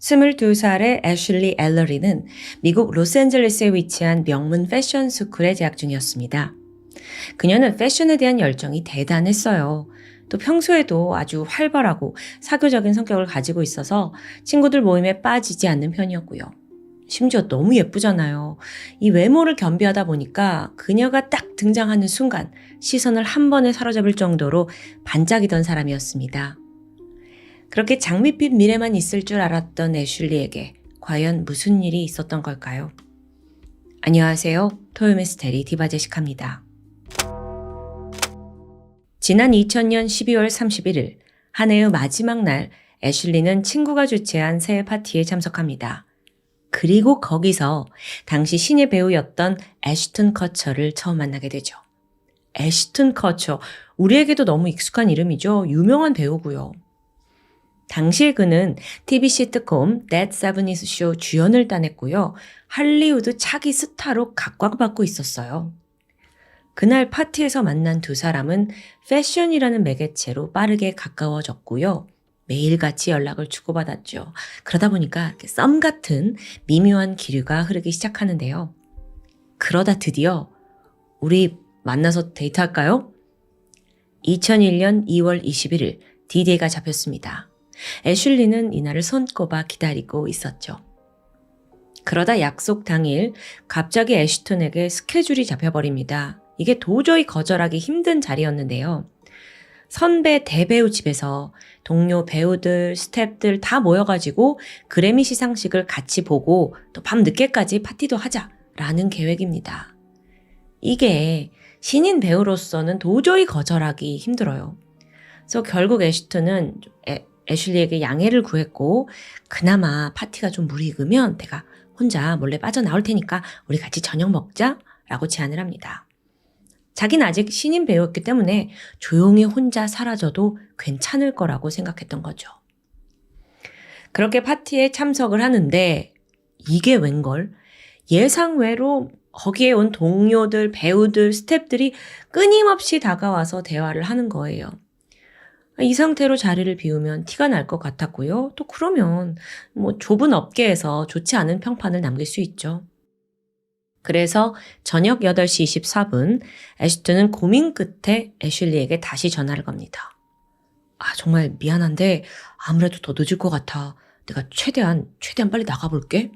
22살의 애슐리 엘러리는 미국 로스앤젤레스에 위치한 명문 패션 스쿨에 재학 중이었습니다. 그녀는 패션에 대한 열정이 대단했어요. 또 평소에도 아주 활발하고 사교적인 성격을 가지고 있어서 친구들 모임에 빠지지 않는 편이었고요. 심지어 너무 예쁘잖아요. 이 외모를 겸비하다 보니까 그녀가 딱 등장하는 순간 시선을 한 번에 사로잡을 정도로 반짝이던 사람이었습니다. 그렇게 장밋빛 미래만 있을 줄 알았던 애슐리에게 과연 무슨 일이 있었던 걸까요? 안녕하세요. 토요미스테리 디바제식합니다. 지난 2000년 12월 31일 한 해의 마지막 날 애슐리는 친구가 주최한 새해 파티에 참석합니다. 그리고 거기서 당시 신예 배우였던 애쉬튼 커처를 처음 만나게 되죠. 애쉬튼 커처, 우리에게도 너무 익숙한 이름이죠. 유명한 배우고요. 당시에 그는 TV 시트콤 That 70s Show 주연을 따냈고요. 할리우드 차기 스타로 각광받고 있었어요. 그날 파티에서 만난 두 사람은 패션이라는 매개체로 빠르게 가까워졌고요. 매일같이 연락을 주고받았죠. 그러다 보니까 썸 같은 미묘한 기류가 흐르기 시작하는데요. 그러다 드디어 우리 만나서 데이트할까요? 2001년 2월 21일 D-Day가 잡혔습니다. 애슐리는 이날을 손꼽아 기다리고 있었죠. 그러다 약속 당일 갑자기 애쉬턴에게 스케줄이 잡혀버립니다. 이게 도저히 거절하기 힘든 자리였는데요. 선배 대배우 집에서 동료 배우들, 스태프들 다 모여가지고 그래미 시상식을 같이 보고 또 밤 늦게까지 파티도 하자라는 계획입니다. 이게 신인 배우로서는 도저히 거절하기 힘들어요. 그래서 결국 애쉬턴은 애슐리에게 양해를 구했고 그나마 파티가 좀 무리익으면 내가 혼자 몰래 빠져나올 테니까 우리 같이 저녁 먹자라고 제안을 합니다. 자기는 아직 신인 배우였기 때문에 조용히 혼자 사라져도 괜찮을 거라고 생각했던 거죠. 그렇게 파티에 참석을 하는데 이게 웬걸? 예상외로 거기에 온 동료들, 배우들, 스태프들이 끊임없이 다가와서 대화를 하는 거예요. 이 상태로 자리를 비우면 티가 날 것 같았고요. 또 그러면 좁은 업계에서 좋지 않은 평판을 남길 수 있죠. 그래서 저녁 8시 24분 애쉬턴은 고민 끝에 애슐리에게 다시 전화를 겁니다. 정말 미안한데 아무래도 더 늦을 것 같아. 내가 최대한 빨리 나가볼게.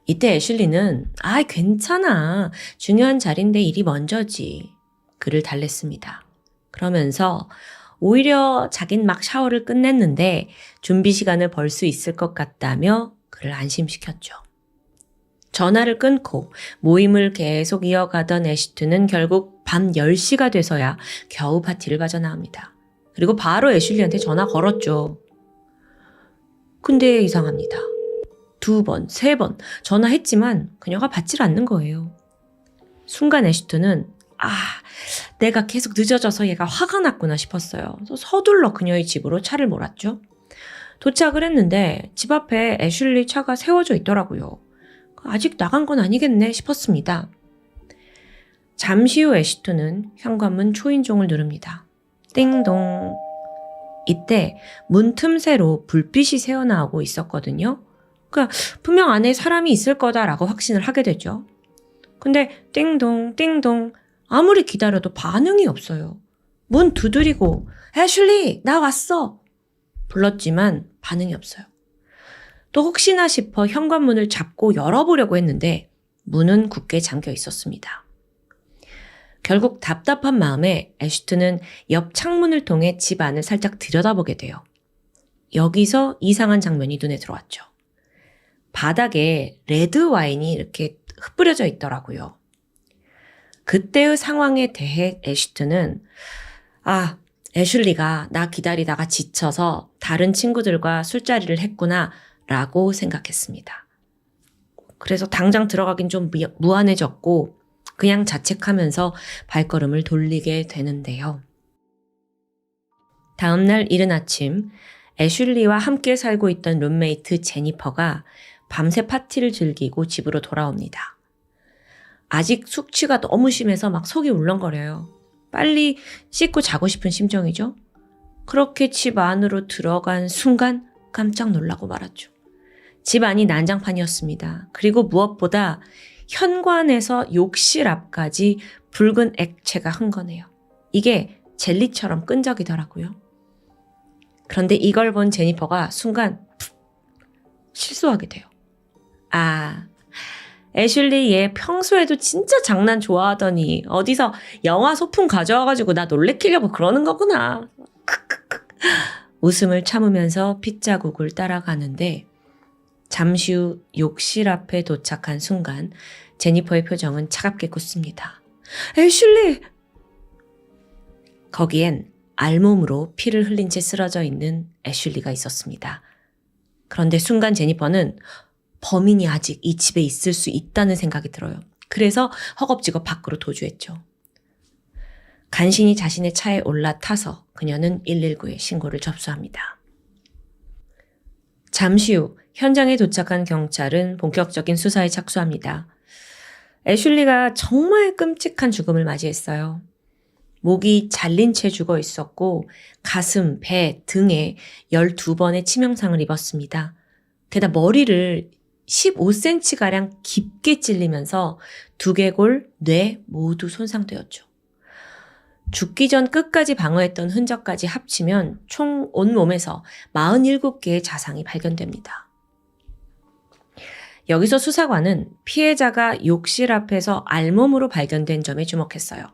이때 애슐리는 괜찮아. 중요한 자리인데 일이 먼저지. 그를 달랬습니다. 그러면서 오히려 자긴 막 샤워를 끝냈는데 준비 시간을 벌 수 있을 것 같다며 그를 안심시켰죠. 전화를 끊고 모임을 계속 이어가던 애쉬튼은 결국 밤 10시가 돼서야 겨우 파티를 빠져나옵니다. 그리고 바로 애슐리한테 전화 걸었죠. 근데 이상합니다. 2번, 3번 전화했지만 그녀가 받질 않는 거예요. 순간 애쉬튼은 내가 계속 늦어져서 얘가 화가 났구나 싶었어요. 그래서 서둘러 그녀의 집으로 차를 몰았죠. 도착을 했는데 집 앞에 애슐리 차가 세워져 있더라고요. 아직 나간 건 아니겠네 싶었습니다. 잠시 후 애쉬턴은 현관문 초인종을 누릅니다. 띵동. 이때 문 틈새로 불빛이 새어나오고 있었거든요. 그러니까 분명 안에 사람이 있을 거다라고 확신을 하게 되죠. 근데 띵동 띵동 아무리 기다려도 반응이 없어요. 문 두드리고 애슐리 나 왔어 불렀지만 반응이 없어요. 또 혹시나 싶어 현관문을 잡고 열어보려고 했는데 문은 굳게 잠겨 있었습니다. 결국 답답한 마음에 애쉬튼은 옆 창문을 통해 집 안을 살짝 들여다보게 돼요. 여기서 이상한 장면이 눈에 들어왔죠. 바닥에 레드 와인이 이렇게 흩뿌려져 있더라고요. 그때의 상황에 대해 애쉬튼은 애슐리가 나 기다리다가 지쳐서 다른 친구들과 술자리를 했구나 라고 생각했습니다. 그래서 당장 들어가긴 좀 무안해졌고 그냥 자책하면서 발걸음을 돌리게 되는데요. 다음날 이른 아침 애슐리와 함께 살고 있던 룸메이트 제니퍼가 밤새 파티를 즐기고 집으로 돌아옵니다. 아직 숙취가 너무 심해서 막 속이 울렁거려요. 빨리 씻고 자고 싶은 심정이죠. 그렇게 집 안으로 들어간 순간 깜짝 놀라고 말았죠. 집 안이 난장판이었습니다. 그리고 무엇보다 현관에서 욕실 앞까지 붉은 액체가 흥건해요. 이게 젤리처럼 끈적이더라고요. 그런데 이걸 본 제니퍼가 순간 푹 실소하게 돼요. 아, 애슐리 얘 평소에도 진짜 장난 좋아하더니 어디서 영화 소품 가져와가지고 나 놀래키려고 그러는 거구나. 웃음을 참으면서 핏자국을 따라가는데 잠시 후 욕실 앞에 도착한 순간 제니퍼의 표정은 차갑게 굳습니다. 애슐리! 거기엔 알몸으로 피를 흘린 채 쓰러져 있는 애슐리가 있었습니다. 그런데 순간 제니퍼는 범인이 아직 이 집에 있을 수 있다는 생각이 들어요. 그래서 허겁지겁 밖으로 도주했죠. 간신히 자신의 차에 올라타서 그녀는 119에 신고를 접수합니다. 잠시 후 현장에 도착한 경찰은 본격적인 수사에 착수합니다. 애슐리가 정말 끔찍한 죽음을 맞이했어요. 목이 잘린 채 죽어 있었고 가슴, 배, 등에 12번의 치명상을 입었습니다. 게다가 머리를 15cm가량 깊게 찔리면서 두개골, 뇌 모두 손상되었죠. 죽기 전 끝까지 방어했던 흔적까지 합치면 총 온몸에서 47개의 자상이 발견됩니다. 여기서 수사관은 피해자가 욕실 앞에서 알몸으로 발견된 점에 주목했어요.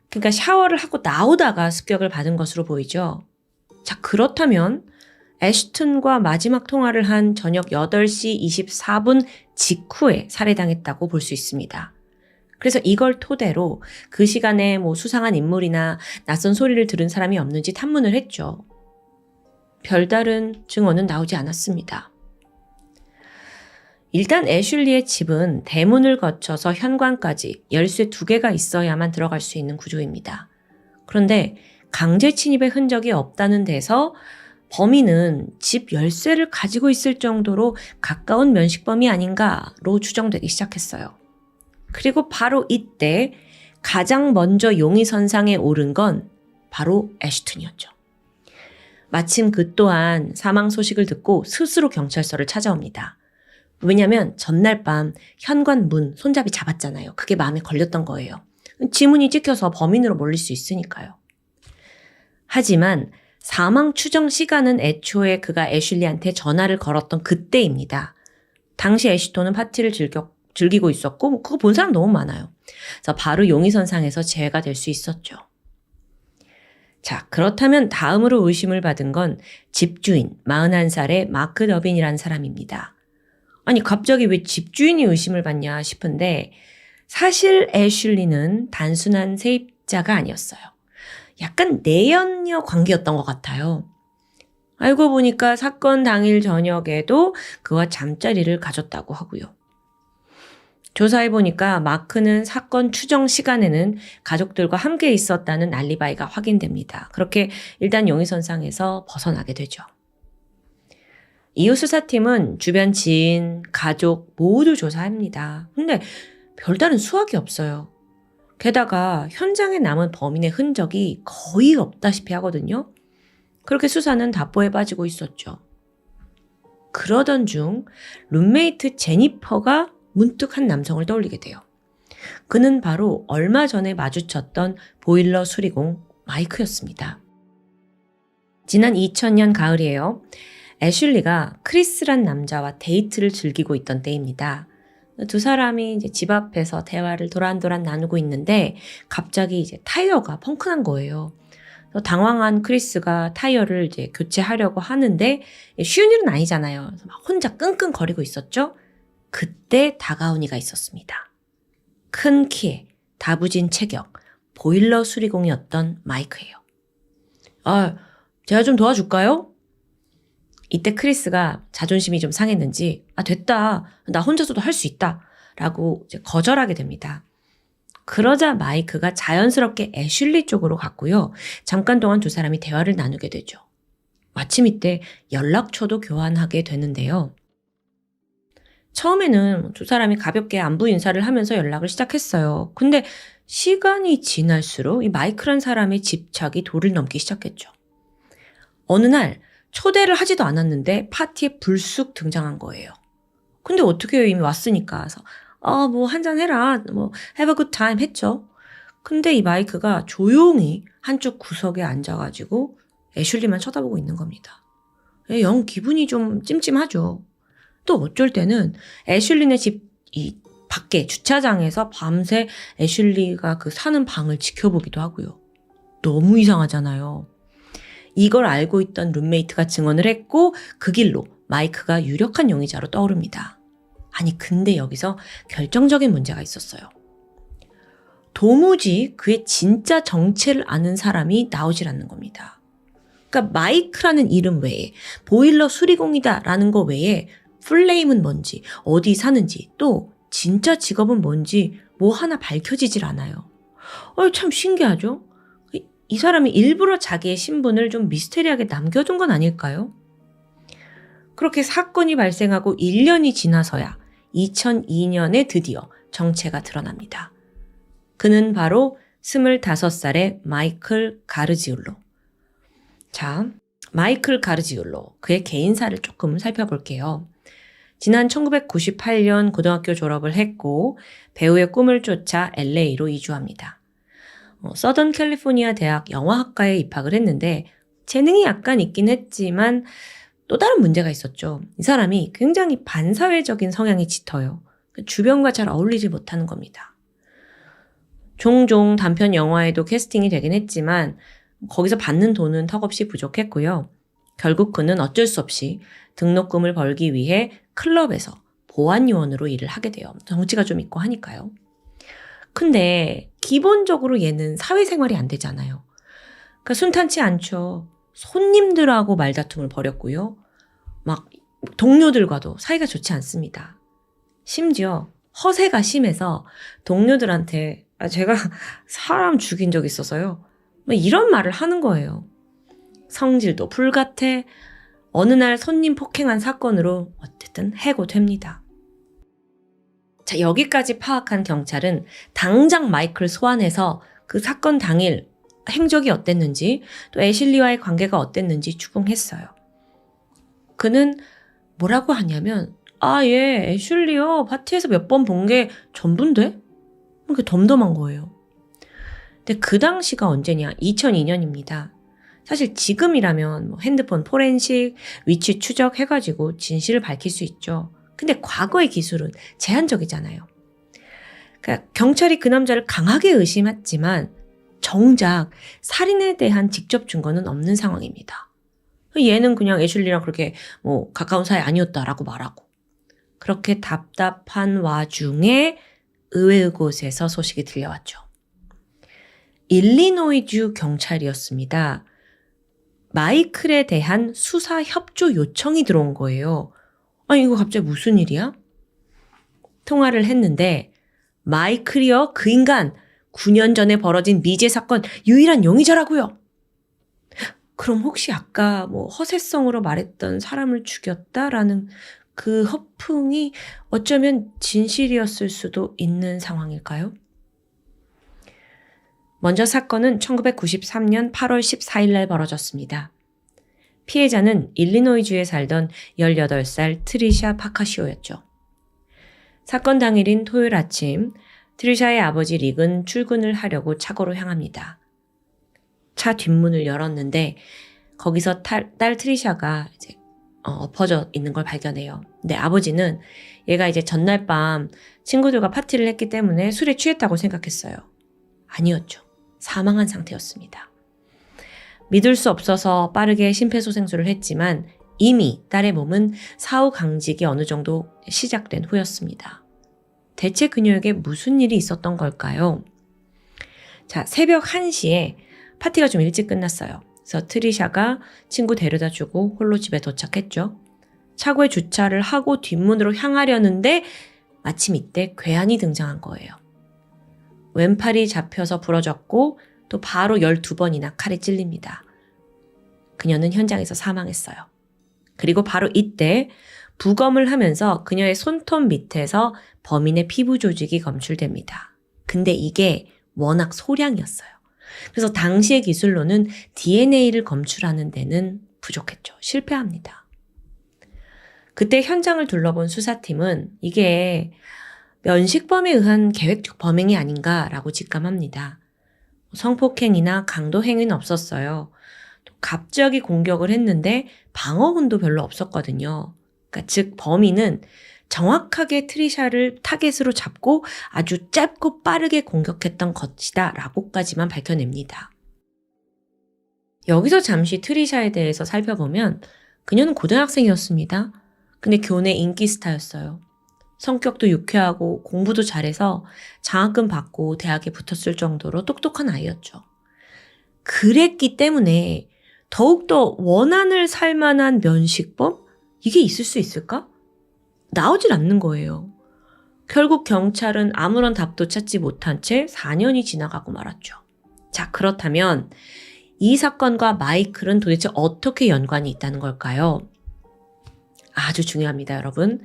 그러니까 샤워를 하고 나오다가 습격을 받은 것으로 보이죠. 자, 그렇다면 애쉬튼과 마지막 통화를 한 저녁 8시 24분 직후에 살해당했다고 볼 수 있습니다. 그래서 이걸 토대로 그 시간에 수상한 인물이나 낯선 소리를 들은 사람이 없는지 탐문을 했죠. 별다른 증언은 나오지 않았습니다. 일단 애슐리의 집은 대문을 거쳐서 현관까지 열쇠 2개가 있어야만 들어갈 수 있는 구조입니다. 그런데 강제 침입의 흔적이 없다는 데서 범인은 집 열쇠를 가지고 있을 정도로 가까운 면식범이 아닌가로 추정되기 시작했어요. 그리고 바로 이때 가장 먼저 용의선상에 오른 건 바로 애쉬튼이었죠. 마침 그 또한 사망 소식을 듣고 스스로 경찰서를 찾아옵니다. 왜냐하면 전날 밤 현관 문 손잡이 잡았잖아요. 그게 마음에 걸렸던 거예요. 지문이 찍혀서 범인으로 몰릴 수 있으니까요. 하지만 사망 추정 시간은 애초에 그가 애슐리한테 전화를 걸었던 그때입니다. 당시 애쉬톤은 파티를 즐기고 있었고 그거 본 사람 너무 많아요. 그래서 바로 용의선상에서 제외가 될 수 있었죠. 자, 그렇다면 다음으로 의심을 받은 건 집주인 41살의 마크 더빈이라는 사람입니다. 아니 갑자기 왜 집주인이 의심을 받냐 싶은데 사실 애슐리는 단순한 세입자가 아니었어요. 약간 내연녀 관계였던 것 같아요. 알고 보니까 사건 당일 저녁에도 그와 잠자리를 가졌다고 하고요. 조사해보니까 마크는 사건 추정 시간에는 가족들과 함께 있었다는 알리바이가 확인됩니다. 그렇게 일단 용의선상에서 벗어나게 되죠. 이후 수사팀은 주변 지인, 가족 모두 조사합니다. 근데 별다른 수확이 없어요. 게다가 현장에 남은 범인의 흔적이 거의 없다시피 하거든요. 그렇게 수사는 답보에 빠지고 있었죠. 그러던 중 룸메이트 제니퍼가 문득 한 남성을 떠올리게 돼요. 그는 바로 얼마 전에 마주쳤던 보일러 수리공 마이크였습니다. 지난 2000년 가을이에요. 애슐리가 크리스란 남자와 데이트를 즐기고 있던 때입니다. 두 사람이 이제 집 앞에서 대화를 도란도란 나누고 있는데 갑자기 이제 타이어가 펑크난 거예요. 당황한 크리스가 타이어를 이제 교체하려고 하는데 쉬운 일은 아니잖아요. 그래서 막 혼자 끙끙거리고 있었죠. 그때 다가온 이가 있었습니다. 큰 키에 다부진 체격, 보일러 수리공이었던 마이크예요. 제가 좀 도와줄까요? 이때 크리스가 자존심이 좀 상했는지 됐다. 나 혼자서도 할 수 있다. 라고 이제 거절하게 됩니다. 그러자 마이크가 자연스럽게 애슐리 쪽으로 갔고요. 잠깐 동안 두 사람이 대화를 나누게 되죠. 마침 이때 연락처도 교환하게 되는데요. 처음에는 두 사람이 가볍게 안부 인사를 하면서 연락을 시작했어요. 근데 시간이 지날수록 이 마이크란 사람의 집착이 도를 넘기 시작했죠. 어느 날 초대를 하지도 않았는데 파티에 불쑥 등장한 거예요. 근데 어떻게 해요? 이미 왔으니까. 그래서 뭐 한잔 해라. 뭐 have a good time 했죠. 근데 이 마이크가 조용히 한쪽 구석에 앉아가지고 애슐리만 쳐다보고 있는 겁니다. 영 기분이 좀 찜찜하죠. 또 어쩔 때는 애슐리네 집 이 밖에 주차장에서 밤새 애슐리가 그 사는 방을 지켜보기도 하고요. 너무 이상하잖아요. 이걸 알고 있던 룸메이트가 증언을 했고 그 길로 마이크가 유력한 용의자로 떠오릅니다. 아니 근데 여기서 결정적인 문제가 있었어요. 도무지 그의 진짜 정체를 아는 사람이 나오질 않는 겁니다. 그러니까 마이크라는 이름 외에 보일러 수리공이다라는 거 외에 풀네임은 뭔지, 어디 사는지, 또 진짜 직업은 뭔지 뭐 하나 밝혀지질 않아요. 참 신기하죠? 이 사람이 일부러 자기의 신분을 좀 미스테리하게 남겨둔 건 아닐까요? 그렇게 사건이 발생하고 1년이 지나서야 2002년에 드디어 정체가 드러납니다. 그는 바로 25살의 마이클 가르지올로. 자, 마이클 가르지올로, 그의 개인사를 조금 살펴볼게요. 지난 1998년 고등학교 졸업을 했고 배우의 꿈을 쫓아 LA로 이주합니다. 서던 캘리포니아 대학 영화학과에 입학을 했는데 재능이 약간 있긴 했지만 또 다른 문제가 있었죠. 이 사람이 굉장히 반사회적인 성향이 짙어요. 주변과 잘 어울리지 못하는 겁니다. 종종 단편 영화에도 캐스팅이 되긴 했지만 거기서 받는 돈은 턱없이 부족했고요. 결국 그는 어쩔 수 없이 등록금을 벌기 위해 클럽에서 보안요원으로 일을 하게 돼요. 덩치가 좀 있고 하니까요. 근데 기본적으로 얘는 사회생활이 안 되잖아요. 그러니까 순탄치 않죠. 손님들하고 말다툼을 벌였고요. 막 동료들과도 사이가 좋지 않습니다. 심지어 허세가 심해서 동료들한테 제가 사람 죽인 적 있어서요. 이런 말을 하는 거예요. 성질도 불같아. 어느 날 손님 폭행한 사건으로 어쨌든 해고됩니다. 자, 여기까지 파악한 경찰은 당장 마이클 소환해서 그 사건 당일 행적이 어땠는지 또 애슐리와의 관계가 어땠는지 추궁했어요. 그는 뭐라고 하냐면 얘 애슐리요 파티에서 몇 번 본 게 전부인데? 이렇게 덤덤한 거예요. 근데 그 당시가 언제냐? 2002년입니다. 사실 지금이라면 뭐 핸드폰 포렌식, 위치 추적 해가지고 진실을 밝힐 수 있죠. 근데 과거의 기술은 제한적이잖아요. 그러니까 경찰이 그 남자를 강하게 의심했지만 정작 살인에 대한 직접 증거는 없는 상황입니다. 얘는 그냥 애슐리랑 그렇게 뭐 가까운 사이 아니었다라고 말하고. 그렇게 답답한 와중에 의외의 곳에서 소식이 들려왔죠. 일리노이주 경찰이었습니다. 마이클에 대한 수사 협조 요청이 들어온 거예요. 이거 갑자기 무슨 일이야? 통화를 했는데 마이클이요, 그 인간 9년 전에 벌어진 미제 사건 유일한 용의자라고요. 그럼 혹시 아까 뭐 허세성으로 말했던 사람을 죽였다라는 그 허풍이 어쩌면 진실이었을 수도 있는 상황일까요? 먼저 사건은 1993년 8월 14일 날 벌어졌습니다. 피해자는 일리노이주에 살던 18살 트리샤 파카시오였죠. 사건 당일인 토요일 아침, 트리샤의 아버지 릭은 출근을 하려고 차고로 향합니다. 차 뒷문을 열었는데 거기서 딸 트리샤가 이제 엎어져 있는 걸 발견해요. 근데 아버지는 얘가 이제 전날 밤 친구들과 파티를 했기 때문에 술에 취했다고 생각했어요. 아니었죠. 사망한 상태였습니다. 믿을 수 없어서 빠르게 심폐소생술을 했지만 이미 딸의 몸은 사후 강직이 어느 정도 시작된 후였습니다. 대체 그녀에게 무슨 일이 있었던 걸까요? 자, 새벽 1시에 파티가 좀 일찍 끝났어요. 그래서 트리샤가 친구 데려다 주고 홀로 집에 도착했죠. 차고에 주차를 하고 뒷문으로 향하려는데 마침 이때 괴한이 등장한 거예요. 왼팔이 잡혀서 부러졌고 또 바로 12번이나 칼에 찔립니다. 그녀는 현장에서 사망했어요. 그리고 바로 이때 부검을 하면서 그녀의 손톱 밑에서 범인의 피부 조직이 검출됩니다. 근데 이게 워낙 소량이었어요. 그래서 당시의 기술로는 DNA를 검출하는 데는 부족했죠. 실패합니다. 그때 현장을 둘러본 수사팀은 이게 면식범에 의한 계획적 범행이 아닌가라고 직감합니다. 성폭행이나 강도 행위는 없었어요. 또 갑자기 공격을 했는데 방어군도 별로 없었거든요. 그러니까 즉 범인은 정확하게 트리샤를 타겟으로 잡고 아주 짧고 빠르게 공격했던 것이다 라고까지만 밝혀냅니다. 여기서 잠시 트리샤에 대해서 살펴보면 그녀는 고등학생이었습니다. 근데 교내 인기 스타였어요. 성격도 유쾌하고 공부도 잘해서 장학금 받고 대학에 붙었을 정도로 똑똑한 아이였죠. 그랬기 때문에 더욱더 원한을 살 만한 면식범? 이게 있을 수 있을까? 나오질 않는 거예요. 결국 경찰은 아무런 답도 찾지 못한 채 4년이 지나가고 말았죠. 자, 그렇다면 이 사건과 마이클은 도대체 어떻게 연관이 있다는 걸까요? 아주 중요합니다, 여러분.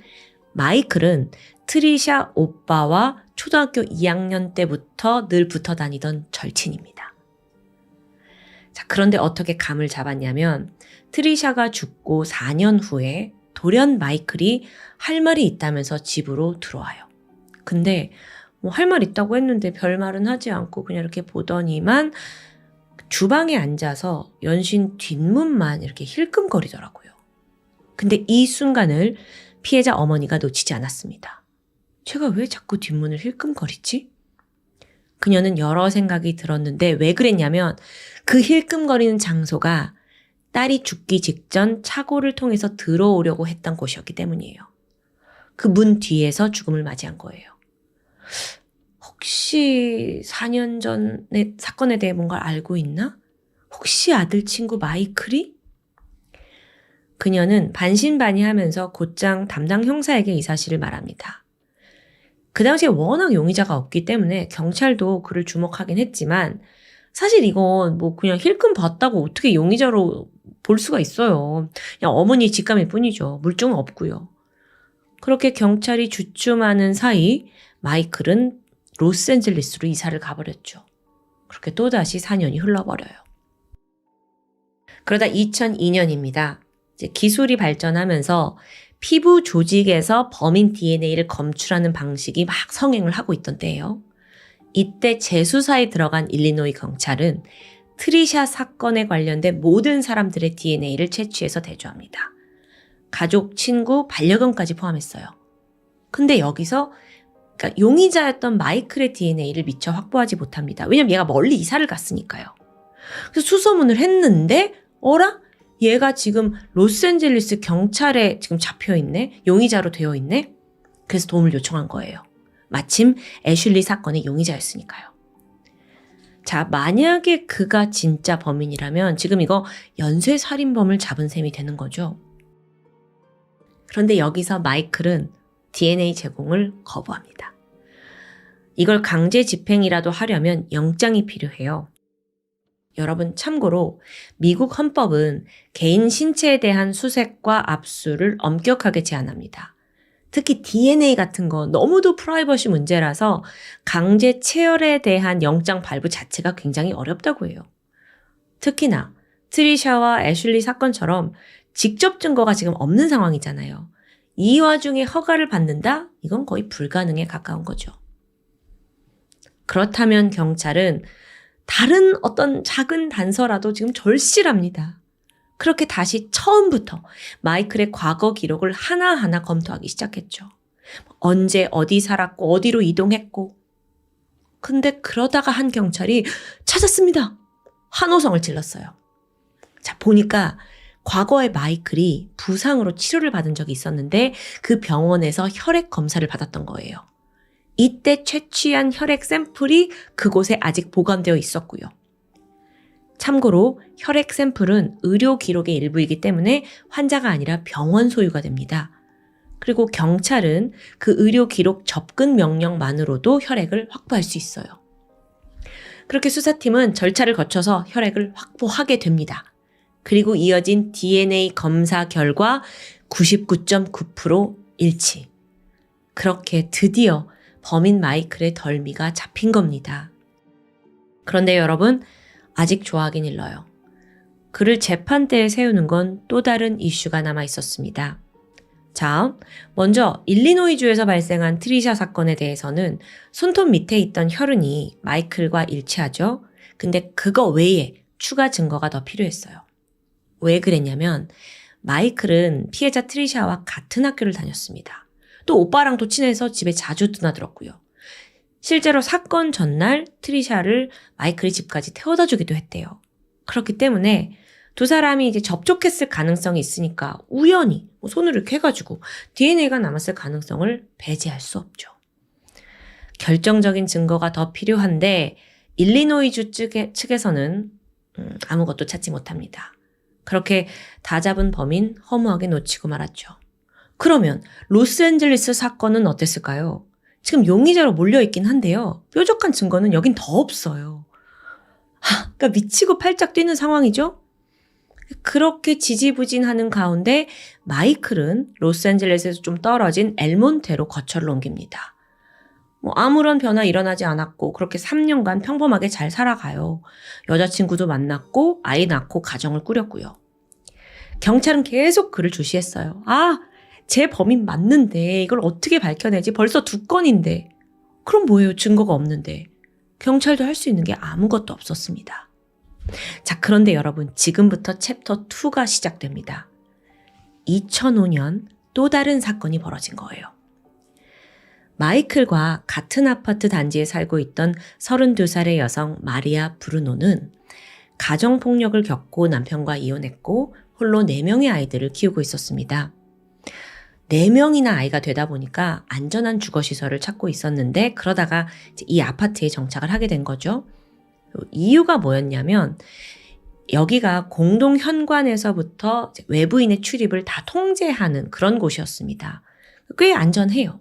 마이클은 트리샤 오빠와 초등학교 2학년 때부터 늘 붙어 다니던 절친입니다. 자, 그런데 어떻게 감을 잡았냐면 트리샤가 죽고 4년 후에 돌연 마이클이 할 말이 있다면서 집으로 들어와요. 근데 뭐 할 말 있다고 했는데 별말은 하지 않고 그냥 이렇게 보더니만 주방에 앉아서 연신 뒷문만 이렇게 힐끔거리더라고요. 근데 이 순간을 피해자 어머니가 놓치지 않았습니다. 제가 왜 자꾸 뒷문을 힐끔거리지? 그녀는 여러 생각이 들었는데 왜 그랬냐면 그 힐끔거리는 장소가 딸이 죽기 직전 차고를 통해서 들어오려고 했던 곳이었기 때문이에요. 그 문 뒤에서 죽음을 맞이한 거예요. 혹시 4년 전의 사건에 대해 뭔가를 알고 있나? 혹시 아들 친구 마이클이? 그녀는 반신반의하면서 곧장 담당 형사에게 이 사실을 말합니다. 그 당시에 워낙 용의자가 없기 때문에 경찰도 그를 주목하긴 했지만 사실 이건 뭐 그냥 힐끔 봤다고 어떻게 용의자로 볼 수가 있어요. 그냥 어머니 직감일 뿐이죠. 물증은 없고요. 그렇게 경찰이 주춤하는 사이 마이클은 로스앤젤레스로 이사를 가버렸죠. 그렇게 또다시 4년이 흘러버려요. 그러다 2002년입니다. 이제 기술이 발전하면서 피부 조직에서 범인 DNA를 검출하는 방식이 막 성행을 하고 있던 때예요. 이때 재수사에 들어간 일리노이 경찰은 트리샤 사건에 관련된 모든 사람들의 DNA를 채취해서 대조합니다. 가족, 친구, 반려견까지 포함했어요. 근데 여기서 그러니까 용의자였던 마이클의 DNA를 미처 확보하지 못합니다. 왜냐면 얘가 멀리 이사를 갔으니까요. 그래서 수소문을 했는데 어라? 얘가 지금 로스앤젤레스 경찰에 지금 잡혀있네? 용의자로 되어 있네? 그래서 도움을 요청한 거예요. 마침 애슐리 사건의 용의자였으니까요. 자, 만약에 그가 진짜 범인이라면 지금 이거 연쇄살인범을 잡은 셈이 되는 거죠. 그런데 여기서 마이클은 DNA 제공을 거부합니다. 이걸 강제 집행이라도 하려면 영장이 필요해요. 여러분 참고로 미국 헌법은 개인 신체에 대한 수색과 압수를 엄격하게 제한합니다. 특히 DNA 같은 거 너무도 프라이버시 문제라서 강제 체열에 대한 영장 발부 자체가 굉장히 어렵다고 해요. 특히나 트리샤와 애슐리 사건처럼 직접 증거가 지금 없는 상황이잖아요. 이 와중에 허가를 받는다? 이건 거의 불가능에 가까운 거죠. 그렇다면 경찰은 다른 어떤 작은 단서라도 지금 절실합니다. 그렇게 다시 처음부터 마이클의 과거 기록을 하나하나 검토하기 시작했죠. 언제 어디 살았고 어디로 이동했고. 근데 그러다가 한 경찰이 찾았습니다. 환호성을 질렀어요. 자, 보니까 과거에 마이클이 부상으로 치료를 받은 적이 있었는데 그 병원에서 혈액 검사를 받았던 거예요. 이때 채취한 혈액 샘플이 그곳에 아직 보관되어 있었고요. 참고로 혈액 샘플은 의료 기록의 일부이기 때문에 환자가 아니라 병원 소유가 됩니다. 그리고 경찰은 그 의료 기록 접근 명령만으로도 혈액을 확보할 수 있어요. 그렇게 수사팀은 절차를 거쳐서 혈액을 확보하게 됩니다. 그리고 이어진 DNA 검사 결과 99.9% 일치. 그렇게 드디어 범인 마이클의 덜미가 잡힌 겁니다. 그런데 여러분, 아직 좋아하긴 일러요. 그를 재판대에 세우는 건 또 다른 이슈가 남아 있었습니다. 자, 먼저 일리노이주에서 발생한 트리샤 사건에 대해서는 손톱 밑에 있던 혈흔이 마이클과 일치하죠. 근데 그거 외에 추가 증거가 더 필요했어요. 왜 그랬냐면 마이클은 피해자 트리샤와 같은 학교를 다녔습니다. 또 오빠랑도 친해서 집에 자주 드나들었고요. 실제로 사건 전날 트리샤를 마이클이 집까지 태워다 주기도 했대요. 그렇기 때문에 두 사람이 이제 접촉했을 가능성이 있으니까 우연히 손을 이렇게 해가지고 DNA가 남았을 가능성을 배제할 수 없죠. 결정적인 증거가 더 필요한데 일리노이주 측에서는 아무것도 찾지 못합니다. 그렇게 다 잡은 범인 허무하게 놓치고 말았죠. 그러면 로스앤젤레스 사건은 어땠을까요? 지금 용의자로 몰려있긴 한데요. 뾰족한 증거는 여긴 더 없어요. 그러니까 미치고 팔짝 뛰는 상황이죠? 그렇게 지지부진하는 가운데 마이클은 로스앤젤레스에서 좀 떨어진 엘몬테로 거처를 옮깁니다. 아무런 변화 일어나지 않았고 그렇게 3년간 평범하게 잘 살아가요. 여자친구도 만났고 아이 낳고 가정을 꾸렸고요. 경찰은 계속 그를 주시했어요. 제 범인 맞는데 이걸 어떻게 밝혀내지? 벌써 2건인데. 그럼 뭐예요? 증거가 없는데. 경찰도 할 수 있는 게 아무것도 없었습니다. 자, 그런데 여러분, 지금부터 챕터 2가 시작됩니다. 2005년 또 다른 사건이 벌어진 거예요. 마이클과 같은 아파트 단지에 살고 있던 32살의 여성 마리아 브루노는 가정폭력을 겪고 남편과 이혼했고 홀로 4명의 아이들을 키우고 있었습니다. 4명이나 아이가 되다 보니까 안전한 주거시설을 찾고 있었는데 그러다가 이제 이 아파트에 정착을 하게 된 거죠. 이유가 뭐였냐면 여기가 공동 현관에서부터 외부인의 출입을 다 통제하는 그런 곳이었습니다. 꽤 안전해요.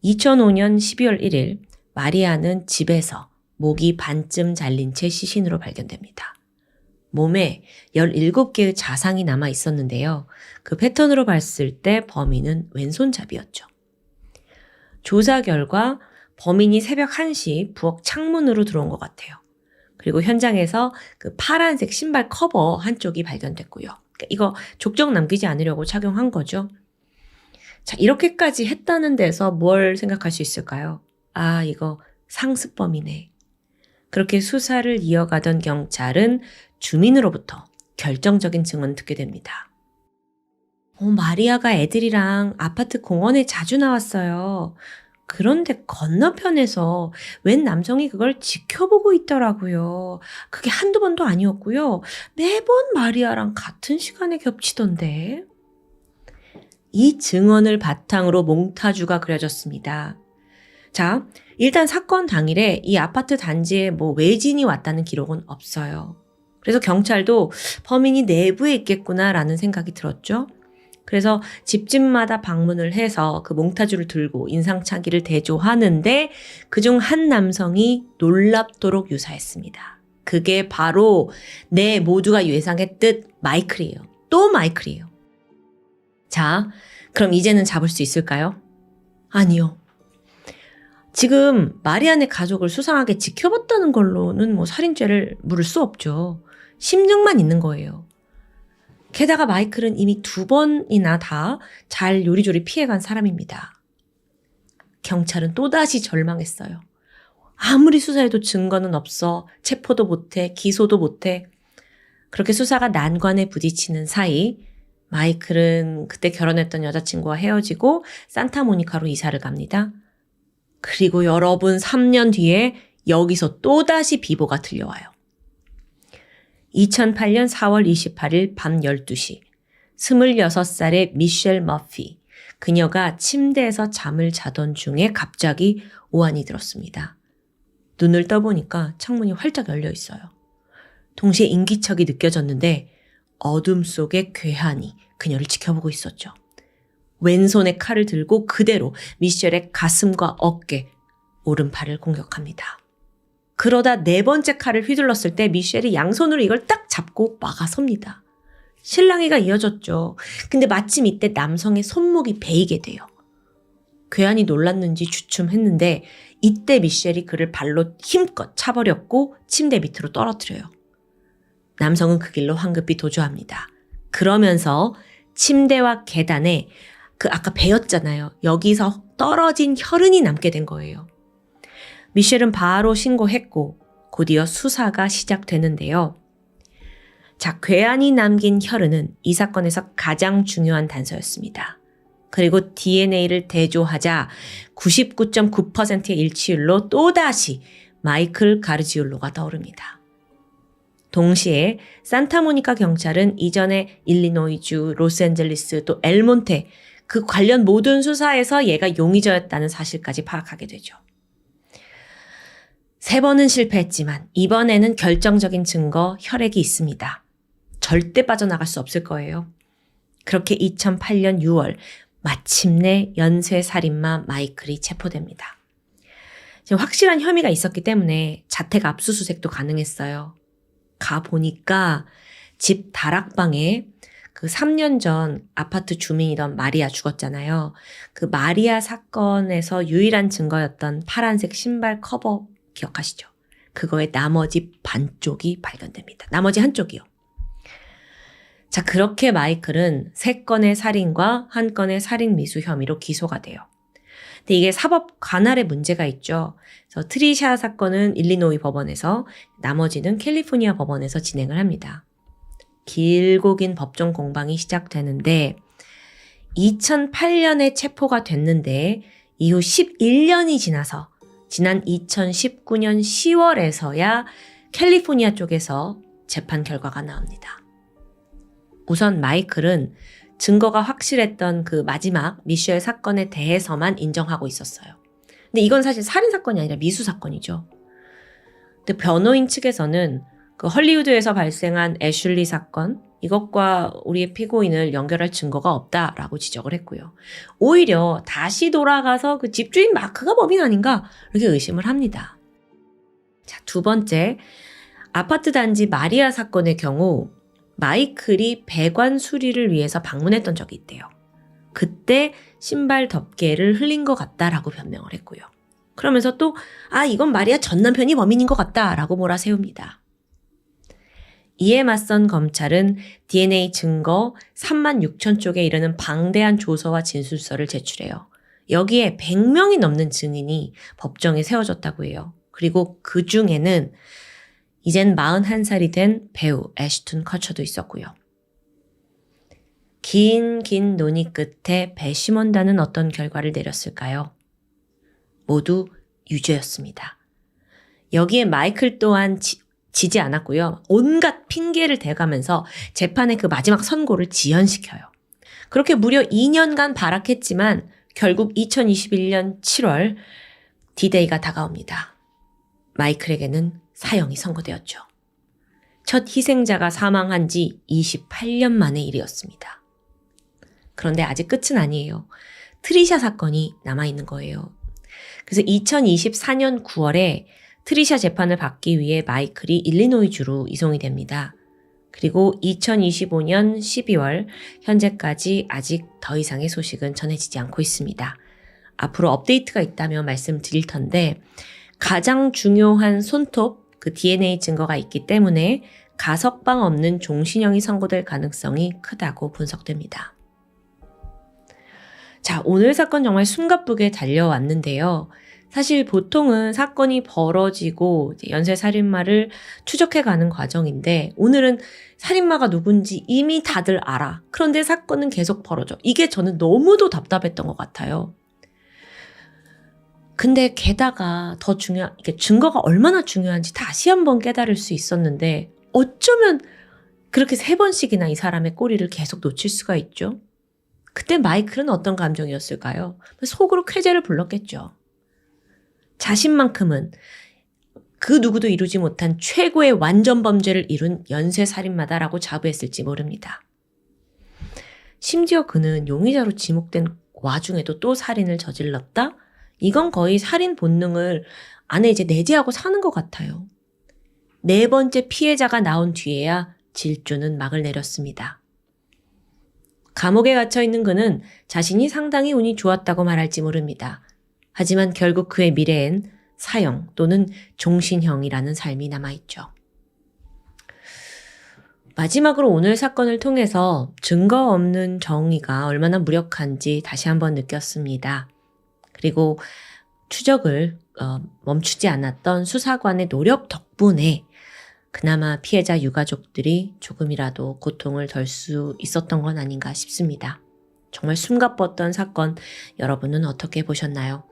2005년 12월 1일 마리아는 집에서 목이 반쯤 잘린 채 시신으로 발견됩니다. 몸에 17개의 자상이 남아 있었는데요. 그 패턴으로 봤을 때 범인은 왼손잡이였죠. 조사 결과 범인이 새벽 1시 부엌 창문으로 들어온 것 같아요. 그리고 현장에서 그 파란색 신발 커버 한쪽이 발견됐고요. 그러니까 이거 족적 남기지 않으려고 착용한 거죠. 자, 이렇게까지 했다는 데서 뭘 생각할 수 있을까요? 이거 상습범이네. 그렇게 수사를 이어가던 경찰은 주민으로부터 결정적인 증언을 듣게 됩니다. 마리아가 애들이랑 아파트 공원에 자주 나왔어요. 그런데 건너편에서 웬 남성이 그걸 지켜보고 있더라고요. 그게 한두 번도 아니었고요. 매번 마리아랑 같은 시간에 겹치던데. 이 증언을 바탕으로 몽타주가 그려졌습니다. 자, 일단 사건 당일에 이 아파트 단지에 외진이 왔다는 기록은 없어요. 그래서 경찰도 범인이 내부에 있겠구나라는 생각이 들었죠. 그래서 집집마다 방문을 해서 그 몽타주를 들고 인상착의를 대조하는데 그중 한 남성이 놀랍도록 유사했습니다. 그게 바로 모두가 예상했듯 마이클이에요. 또 마이클이에요. 자, 그럼 이제는 잡을 수 있을까요? 아니요. 지금 마리안의 가족을 수상하게 지켜봤다는 걸로는 살인죄를 물을 수 없죠. 심증만 있는 거예요. 게다가 마이클은 이미 2번이나 다 잘 요리조리 피해간 사람입니다. 경찰은 또다시 절망했어요. 아무리 수사해도 증거는 없어. 체포도 못해. 기소도 못해. 그렇게 수사가 난관에 부딪히는 사이 마이클은 그때 결혼했던 여자친구와 헤어지고 산타모니카로 이사를 갑니다. 그리고 여러분 3년 뒤에 여기서 또다시 비보가 들려와요. 2008년 4월 28일 밤 12시 26살의 미셸 머피, 그녀가 침대에서 잠을 자던 중에 갑자기 오한이 들었습니다. 눈을 떠보니까 창문이 활짝 열려 있어요. 동시에 인기척이 느껴졌는데 어둠 속에 괴한이 그녀를 지켜보고 있었죠. 왼손에 칼을 들고 그대로 미셸의 가슴과 어깨, 오른팔을 공격합니다. 그러다 4번째 칼을 휘둘렀을 때 미셸이 양손으로 이걸 딱 잡고 막아섭니다. 실랑이가 이어졌죠. 근데 마침 이때 남성의 손목이 베이게 돼요. 괴한이 놀랐는지 주춤했는데 이때 미셸이 그를 발로 힘껏 차버렸고 침대 밑으로 떨어뜨려요. 남성은 그 길로 황급히 도주합니다. 그러면서 침대와 계단에 아까 베었잖아요. 여기서 떨어진 혈흔이 남게 된 거예요. 미셸은 바로 신고했고 곧이어 수사가 시작되는데요. 자, 괴한이 남긴 혈흔은 이 사건에서 가장 중요한 단서였습니다. 그리고 DNA를 대조하자 99.9%의 일치율로 또다시 마이클 가르지올로가 떠오릅니다. 동시에 산타모니카 경찰은 이전에 일리노이주, 로스앤젤리스, 또 엘몬테 그 관련 모든 수사에서 얘가 용의자였다는 사실까지 파악하게 되죠. 3번은 실패했지만 이번에는 결정적인 증거, 혈액이 있습니다. 절대 빠져나갈 수 없을 거예요. 그렇게 2008년 6월 마침내 연쇄살인마 마이클이 체포됩니다. 지금 확실한 혐의가 있었기 때문에 자택 압수수색도 가능했어요. 가보니까 집 다락방에 그 3년 전 아파트 주민이던 마리아 죽었잖아요. 그 마리아 사건에서 유일한 증거였던 파란색 신발 커버 기억하시죠? 그거의 나머지 반쪽이 발견됩니다. 나머지 한쪽이요. 자, 그렇게 마이클은 3건의 살인과 1건의 살인 미수 혐의로 기소가 돼요. 근데 이게 사법 관할에 문제가 있죠. 그래서 트리샤 사건은 일리노이 법원에서, 나머지는 캘리포니아 법원에서 진행을 합니다. 길고 긴 법정 공방이 시작되는데 2008년에 체포가 됐는데 이후 11년이 지나서 지난 2019년 10월에서야 캘리포니아 쪽에서 재판 결과가 나옵니다. 우선 마이클은 증거가 확실했던 그 마지막 미셸 사건에 대해서만 인정하고 있었어요. 근데 이건 사실 살인사건이 아니라 미수사건이죠. 근데 변호인 측에서는 그 헐리우드에서 발생한 애슐리 사건, 이것과 우리의 피고인을 연결할 증거가 없다라고 지적을 했고요. 오히려 다시 돌아가서 그 집주인 마크가 범인 아닌가 이렇게 의심을 합니다. 자, 2번째, 아파트 단지 마리아 사건의 경우 마이클이 배관 수리를 위해서 방문했던 적이 있대요. 그때 신발 덮개를 흘린 것 같다라고 변명을 했고요. 그러면서 또 이건 마리아 전 남편이 범인인 것 같다라고 몰아세웁니다. 이에 맞선 검찰은 DNA 증거 36,000쪽에 이르는 방대한 조서와 진술서를 제출해요. 여기에 100명이 넘는 증인이 법정에 세워졌다고 해요. 그리고 그 중에는 이젠 41살이 된 배우 애쉬튼 커처도 있었고요. 긴 논의 끝에 배심원단은 어떤 결과를 내렸을까요? 모두 유죄였습니다. 여기에 마이클 또한 지지 않았고요. 온갖 핑계를 대가면서 재판의 그 마지막 선고를 지연시켜요. 그렇게 무려 2년간 발악했지만 결국 2021년 7월 D-Day가 다가옵니다. 마이클에게는 사형이 선고되었죠. 첫 희생자가 사망한 지 28년 만의 일이었습니다. 그런데 아직 끝은 아니에요. 트리샤 사건이 남아있는 거예요. 그래서 2024년 9월에 트리샤 재판을 받기 위해 마이클이 일리노이주로 이송이 됩니다. 그리고 2025년 12월 현재까지 아직 더 이상의 소식은 전해지지 않고 있습니다. 앞으로 업데이트가 있다면 말씀드릴 텐데 가장 중요한 손톱, 그 DNA 증거가 있기 때문에 가석방 없는 종신형이 선고될 가능성이 크다고 분석됩니다. 자, 오늘 사건 정말 숨가쁘게 달려왔는데요. 사실 보통은 사건이 벌어지고 연쇄살인마를 추적해가는 과정인데 오늘은 살인마가 누군지 이미 다들 알아. 그런데 사건은 계속 벌어져. 이게 저는 너무도 답답했던 것 같아요. 근데 게다가 더 이게 증거가 얼마나 중요한지 다시 한번 깨달을 수 있었는데 어쩌면 그렇게 3번씩이나 이 사람의 꼬리를 계속 놓칠 수가 있죠. 그때 마이클은 어떤 감정이었을까요? 속으로 쾌재를 불렀겠죠. 자신만큼은 그 누구도 이루지 못한 최고의 완전 범죄를 이룬 연쇄살인마다라고 자부했을지 모릅니다. 심지어 그는 용의자로 지목된 와중에도 또 살인을 저질렀다? 이건 거의 살인 본능을 안에 이제 내재하고 사는 것 같아요. 4번째 피해자가 나온 뒤에야 질주는 막을 내렸습니다. 감옥에 갇혀있는 그는 자신이 상당히 운이 좋았다고 말할지 모릅니다. 하지만 결국 그의 미래엔 사형 또는 종신형이라는 삶이 남아있죠. 마지막으로 오늘 사건을 통해서 증거 없는 정의가 얼마나 무력한지 다시 한번 느꼈습니다. 그리고 추적을 멈추지 않았던 수사관의 노력 덕분에 그나마 피해자 유가족들이 조금이라도 고통을 덜 수 있었던 건 아닌가 싶습니다. 정말 숨가뻤던 사건, 여러분은 어떻게 보셨나요?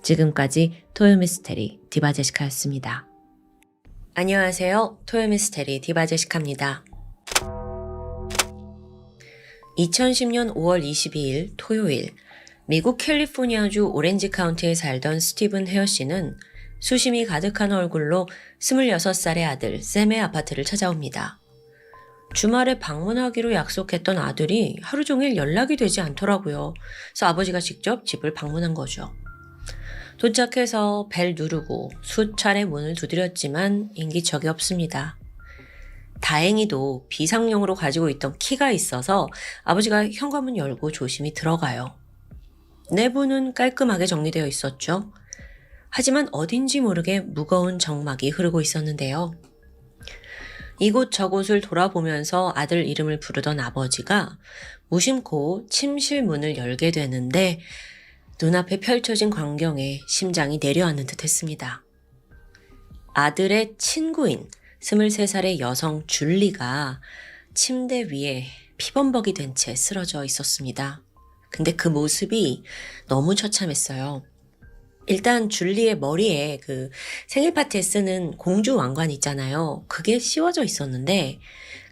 지금까지 토요미스테리 디바제시카였습니다. 안녕하세요. 토요미스테리 디바제시카입니다. 2010년 5월 22일 토요일, 미국 캘리포니아주 오렌지 카운티에 살던 스티븐 헤어 씨는 수심이 가득한 얼굴로 26살의 아들 샘의 아파트를 찾아옵니다. 주말에 방문하기로 약속했던 아들이 하루 종일 연락이 되지 않더라고요. 그래서 아버지가 직접 집을 방문한 거죠. 도착해서 벨 누르고 수차례 문을 두드렸지만 인기척이 없습니다. 다행히도 비상용으로 가지고 있던 키가 있어서 아버지가 현관문 열고 조심히 들어가요. 내부는 깔끔하게 정리되어 있었죠. 하지만 어딘지 모르게 무거운 정막이 흐르고 있었는데요. 이곳 저곳을 돌아보면서 아들 이름을 부르던 아버지가 무심코 침실 문을 열게 되는데 눈앞에 펼쳐진 광경에 심장이 내려앉는 듯 했습니다. 아들의 친구인 23살의 여성 줄리가 침대 위에 피범벅이 된 채 쓰러져 있었습니다. 근데 그 모습이 너무 처참했어요. 일단 줄리의 머리에 그 생일 파티에 쓰는 공주 왕관 있잖아요. 그게 씌워져 있었는데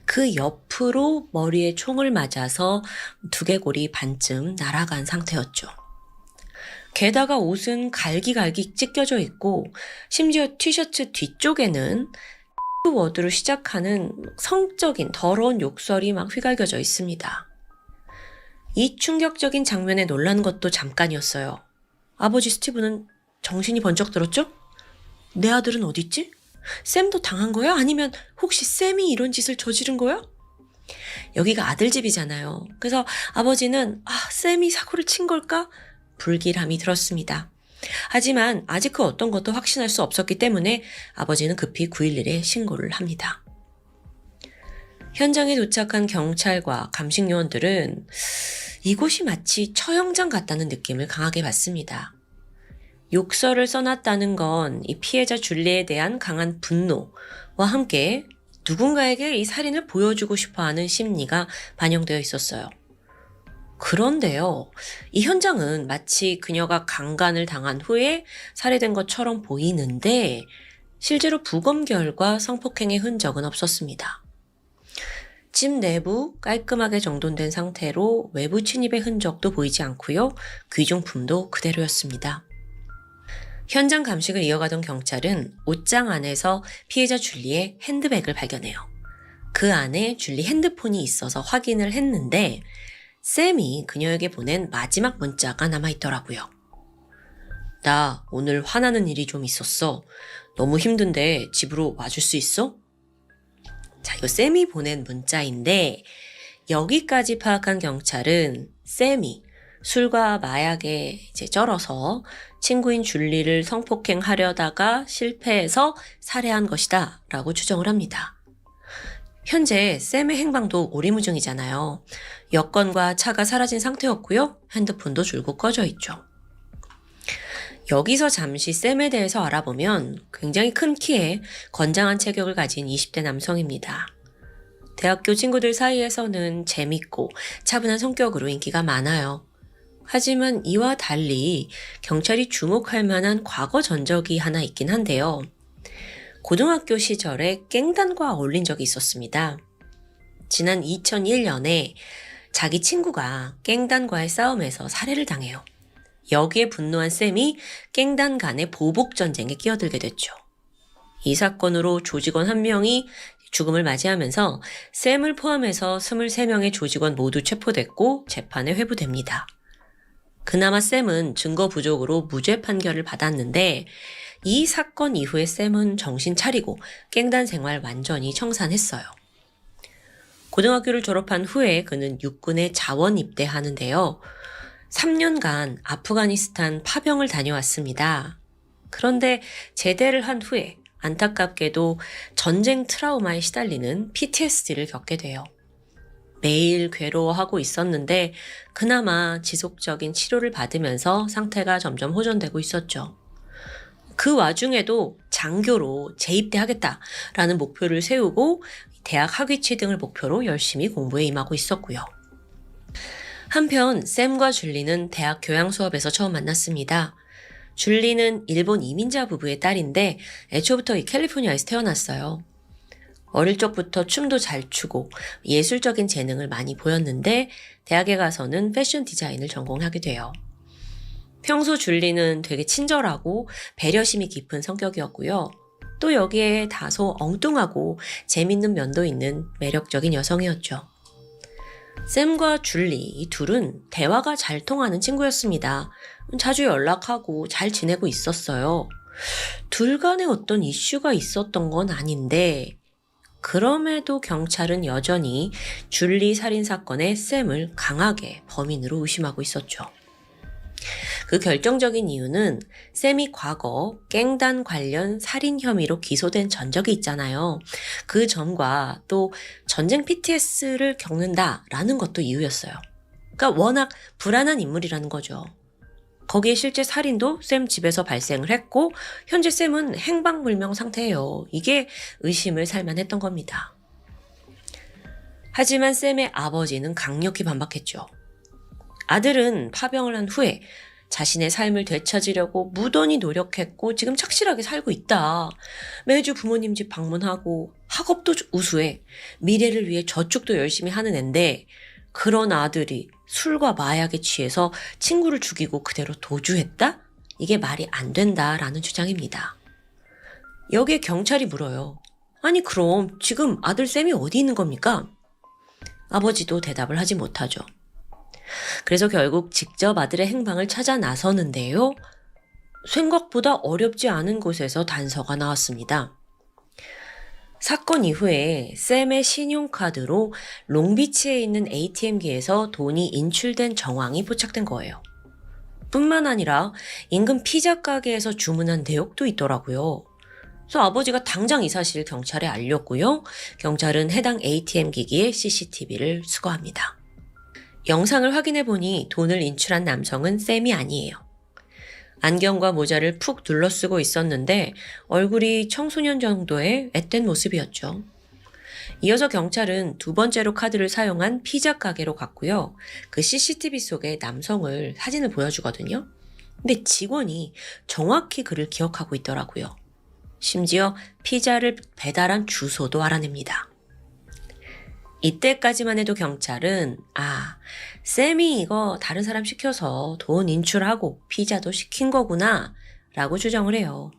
그 옆으로 머리에 총을 맞아서 두개골이 반쯤 날아간 상태였죠. 게다가 옷은 갈기갈기 찢겨져 있고 심지어 티셔츠 뒤쪽에는 워드로 시작하는 성적인 더러운 욕설이 막 휘갈겨져 있습니다. 이 충격적인 장면에 놀란 것도 잠깐이었어요. 아버지 스티브는 정신이 번쩍 들었죠? 내 아들은 어디 있지? 샘도 당한 거야? 아니면 혹시 샘이 이런 짓을 저지른 거야? 여기가 아들 집이잖아요. 그래서 아버지는 샘이 사고를 친 걸까? 불길함이 들었습니다. 하지만 아직 그 어떤 것도 확신할 수 없었기 때문에 아버지는 급히 911에 신고를 합니다. 현장에 도착한 경찰과 감식 요원들은 이곳이 마치 처형장 같다는 느낌을 강하게 받습니다. 욕설을 써놨다는 건 이 피해자 줄리에 대한 강한 분노와 함께 누군가에게 이 살인을 보여주고 싶어하는 심리가 반영되어 있었어요. 그런데요, 이 현장은 마치 그녀가 강간을 당한 후에 살해된 것처럼 보이는데 실제로 부검결과 성폭행의 흔적은 없었습니다. 집 내부 깔끔하게 정돈된 상태로 외부 침입의 흔적도 보이지 않고요. 귀중품도 그대로였습니다. 현장 감식을 이어가던 경찰은 옷장 안에서 피해자 줄리의 핸드백을 발견해요. 그 안에 줄리 핸드폰이 있어서 확인을 했는데 샘이 그녀에게 보낸 마지막 문자가 남아있더라고요. 나 오늘 화나는 일이 좀 있었어. 너무 힘든데 집으로 와줄 수 있어? 자, 이거 샘이 보낸 문자인데 여기까지 파악한 경찰은 샘이 술과 마약에 쩔어서 친구인 줄리를 성폭행하려다가 실패해서 살해한 것이다 라고 추정을 합니다. 현재 샘의 행방도 오리무중이잖아요. 여권과 차가 사라진 상태였고요. 핸드폰도 줄곧 꺼져 있죠. 여기서 잠시 샘에 대해서 알아보면 굉장히 큰 키에 건장한 체격을 가진 20대 남성입니다. 대학교 친구들 사이에서는 재밌고 차분한 성격으로 인기가 많아요. 하지만 이와 달리 경찰이 주목할 만한 과거 전적이 하나 있긴 한데요. 고등학교 시절에 갱단과 어울린 적이 있었습니다. 지난 2001년에 자기 친구가 갱단과의 싸움에서 살해를 당해요. 여기에 분노한 샘이 갱단 간의 보복 전쟁에 끼어들게 됐죠. 이 사건으로 조직원 1명이 죽음을 맞이하면서 샘을 포함해서 23명의 조직원 모두 체포됐고 재판에 회부됩니다. 그나마 샘은 증거 부족으로 무죄 판결을 받았는데 이 사건 이후에 샘은 정신 차리고 갱단 생활 완전히 청산했어요. 고등학교를 졸업한 후에 그는 육군에 자원 입대하는데요. 3년간 아프가니스탄 파병을 다녀왔습니다. 그런데 제대를 한 후에 안타깝게도 전쟁 트라우마에 시달리는 PTSD를 겪게 돼요. 매일 괴로워하고 있었는데 그나마 지속적인 치료를 받으면서 상태가 점점 호전되고 있었죠. 그 와중에도 장교로 재입대하겠다라는 목표를 세우고 대학 학위 취등을 목표로 열심히 공부에 임하고 있었고요. 한편 샘과 줄리는 대학 교양 수업에서 처음 만났습니다. 줄리는 일본 이민자 부부의 딸인데 애초부터 이 캘리포니아에서 태어났어요. 어릴 적부터 춤도 잘 추고 예술적인 재능을 많이 보였는데 대학에 가서는 패션 디자인을 전공하게 돼요. 평소 줄리는 되게 친절하고 배려심이 깊은 성격이었고요. 또 여기에 다소 엉뚱하고 재밌는 면도 있는 매력적인 여성이었죠. 샘과 줄리 이 둘은 대화가 잘 통하는 친구였습니다. 자주 연락하고 잘 지내고 있었어요. 둘 간에 어떤 이슈가 있었던 건 아닌데 그럼에도 경찰은 여전히 줄리 살인 사건의 샘을 강하게 범인으로 의심하고 있었죠. 그 결정적인 이유는 샘이 과거 갱단 관련 살인 혐의로 기소된 전적이 있잖아요. 그 점과 또 전쟁 PTSD를 겪는다라는 것도 이유였어요. 그러니까 워낙 불안한 인물이라는 거죠. 거기에 실제 살인도 샘 집에서 발생을 했고 현재 샘은 행방불명 상태예요. 이게 의심을 살만했던 겁니다. 하지만 샘의 아버지는 강력히 반박했죠. 아들은 파병을 한 후에 자신의 삶을 되찾으려고 무던히 노력했고 지금 착실하게 살고 있다. 매주 부모님 집 방문하고 학업도 우수해. 미래를 위해 저축도 열심히 하는 앤데 그런 아들이 술과 마약에 취해서 친구를 죽이고 그대로 도주했다? 이게 말이 안 된다라는 주장입니다. 여기에 경찰이 물어요. 아니 그럼 지금 아들 샘이 어디 있는 겁니까? 아버지도 대답을 하지 못하죠. 그래서 결국 직접 아들의 행방을 찾아 나서는데요. 생각보다 어렵지 않은 곳에서 단서가 나왔습니다. 사건 이후에 샘의 신용카드로 롱비치에 있는 ATM기에서 돈이 인출된 정황이 포착된 거예요. 뿐만 아니라 인근 피자 가게에서 주문한 내역도 있더라고요. 그래서 아버지가 당장 이 사실을 경찰에 알렸고요. 경찰은 해당 ATM 기기의 CCTV를 수거합니다. 영상을 확인해보니 돈을 인출한 남성은 샘이 아니에요. 안경과 모자를 푹 둘러쓰고 있었는데 얼굴이 청소년 정도의 앳된 모습이었죠. 이어서 경찰은 두 번째로 카드를 사용한 피자 가게로 갔고요. 그 CCTV 속에 남성을 사진을 보여주거든요. 근데 직원이 정확히 그를 기억하고 있더라고요. 심지어 피자를 배달한 주소도 알아냅니다. 이때까지만 해도 경찰은 샘이 이거 다른 사람 시켜서 돈 인출하고 피자도 시킨 거구나 라고 추정을 해요.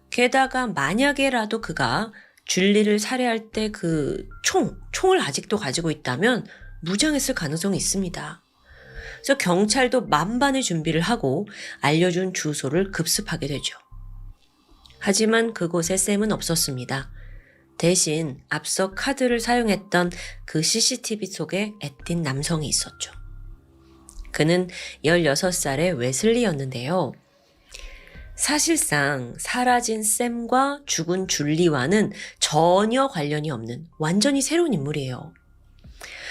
게다가 만약에라도 그가 줄리를 살해할 때 그 총을 아직도 가지고 있다면 무장했을 가능성이 있습니다. 그래서 경찰도 만반의 준비를 하고 알려준 주소를 급습하게 되죠. 하지만 그곳에 샘은 없었습니다. 대신 앞서 카드를 사용했던 그 CCTV 속에 앳띤 남성이 있었죠. 그는 16살의 웨슬리였는데요. 사실상 사라진 샘과 죽은 줄리와는 전혀 관련이 없는 완전히 새로운 인물이에요.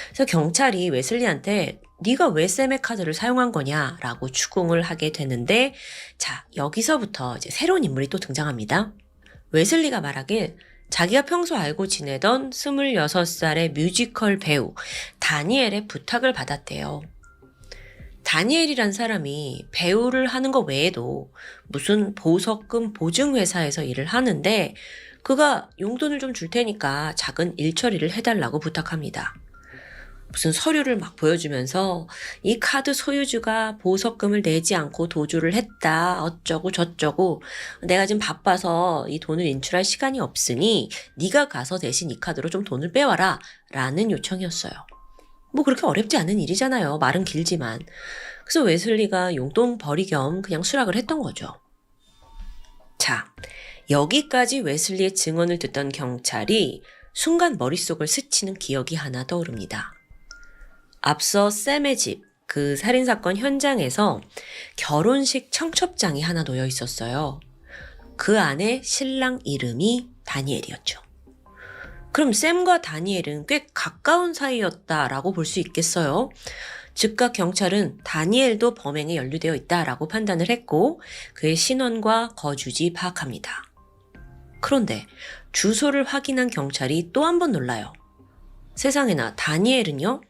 그래서 경찰이 웨슬리한테 네가 왜 샘의 카드를 사용한 거냐라고 추궁을 하게 되는데 자, 여기서부터 이제 새로운 인물이 또 등장합니다. 웨슬리가 말하길 자기가 평소 알고 지내던 26살의 뮤지컬 배우 다니엘의 부탁을 받았대요. 다니엘이란 사람이 배우를 하는 것 외에도 무슨 보석금 보증회사에서 일을 하는데 그가 용돈을 좀 줄 테니까 작은 일 처리를 해달라고 부탁합니다. 무슨 서류를 막 보여주면서 이 카드 소유주가 보석금을 내지 않고 도주를 했다 어쩌고 저쩌고 내가 지금 바빠서 이 돈을 인출할 시간이 없으니 네가 가서 대신 이 카드로 좀 돈을 빼와라 라는 요청이었어요. 뭐 그렇게 어렵지 않은 일이잖아요. 말은 길지만. 그래서 웨슬리가 용돈 벌이 겸 그냥 수락을 했던 거죠. 자, 여기까지 웨슬리의 증언을 듣던 경찰이 순간 머릿속을 스치는 기억이 하나 떠오릅니다. 앞서 샘의 집, 그 살인사건 현장에서 결혼식 청첩장이 하나 놓여 있었어요. 그 안에 신랑 이름이 다니엘이었죠. 그럼 샘과 다니엘은 꽤 가까운 사이였다라고 볼 수 있겠어요. 즉각 경찰은 다니엘도 범행에 연루되어 있다라고 판단을 했고 그의 신원과 거주지 파악합니다. 그런데 주소를 확인한 경찰이 또 한 번 놀라요. 세상에나 다니엘은요,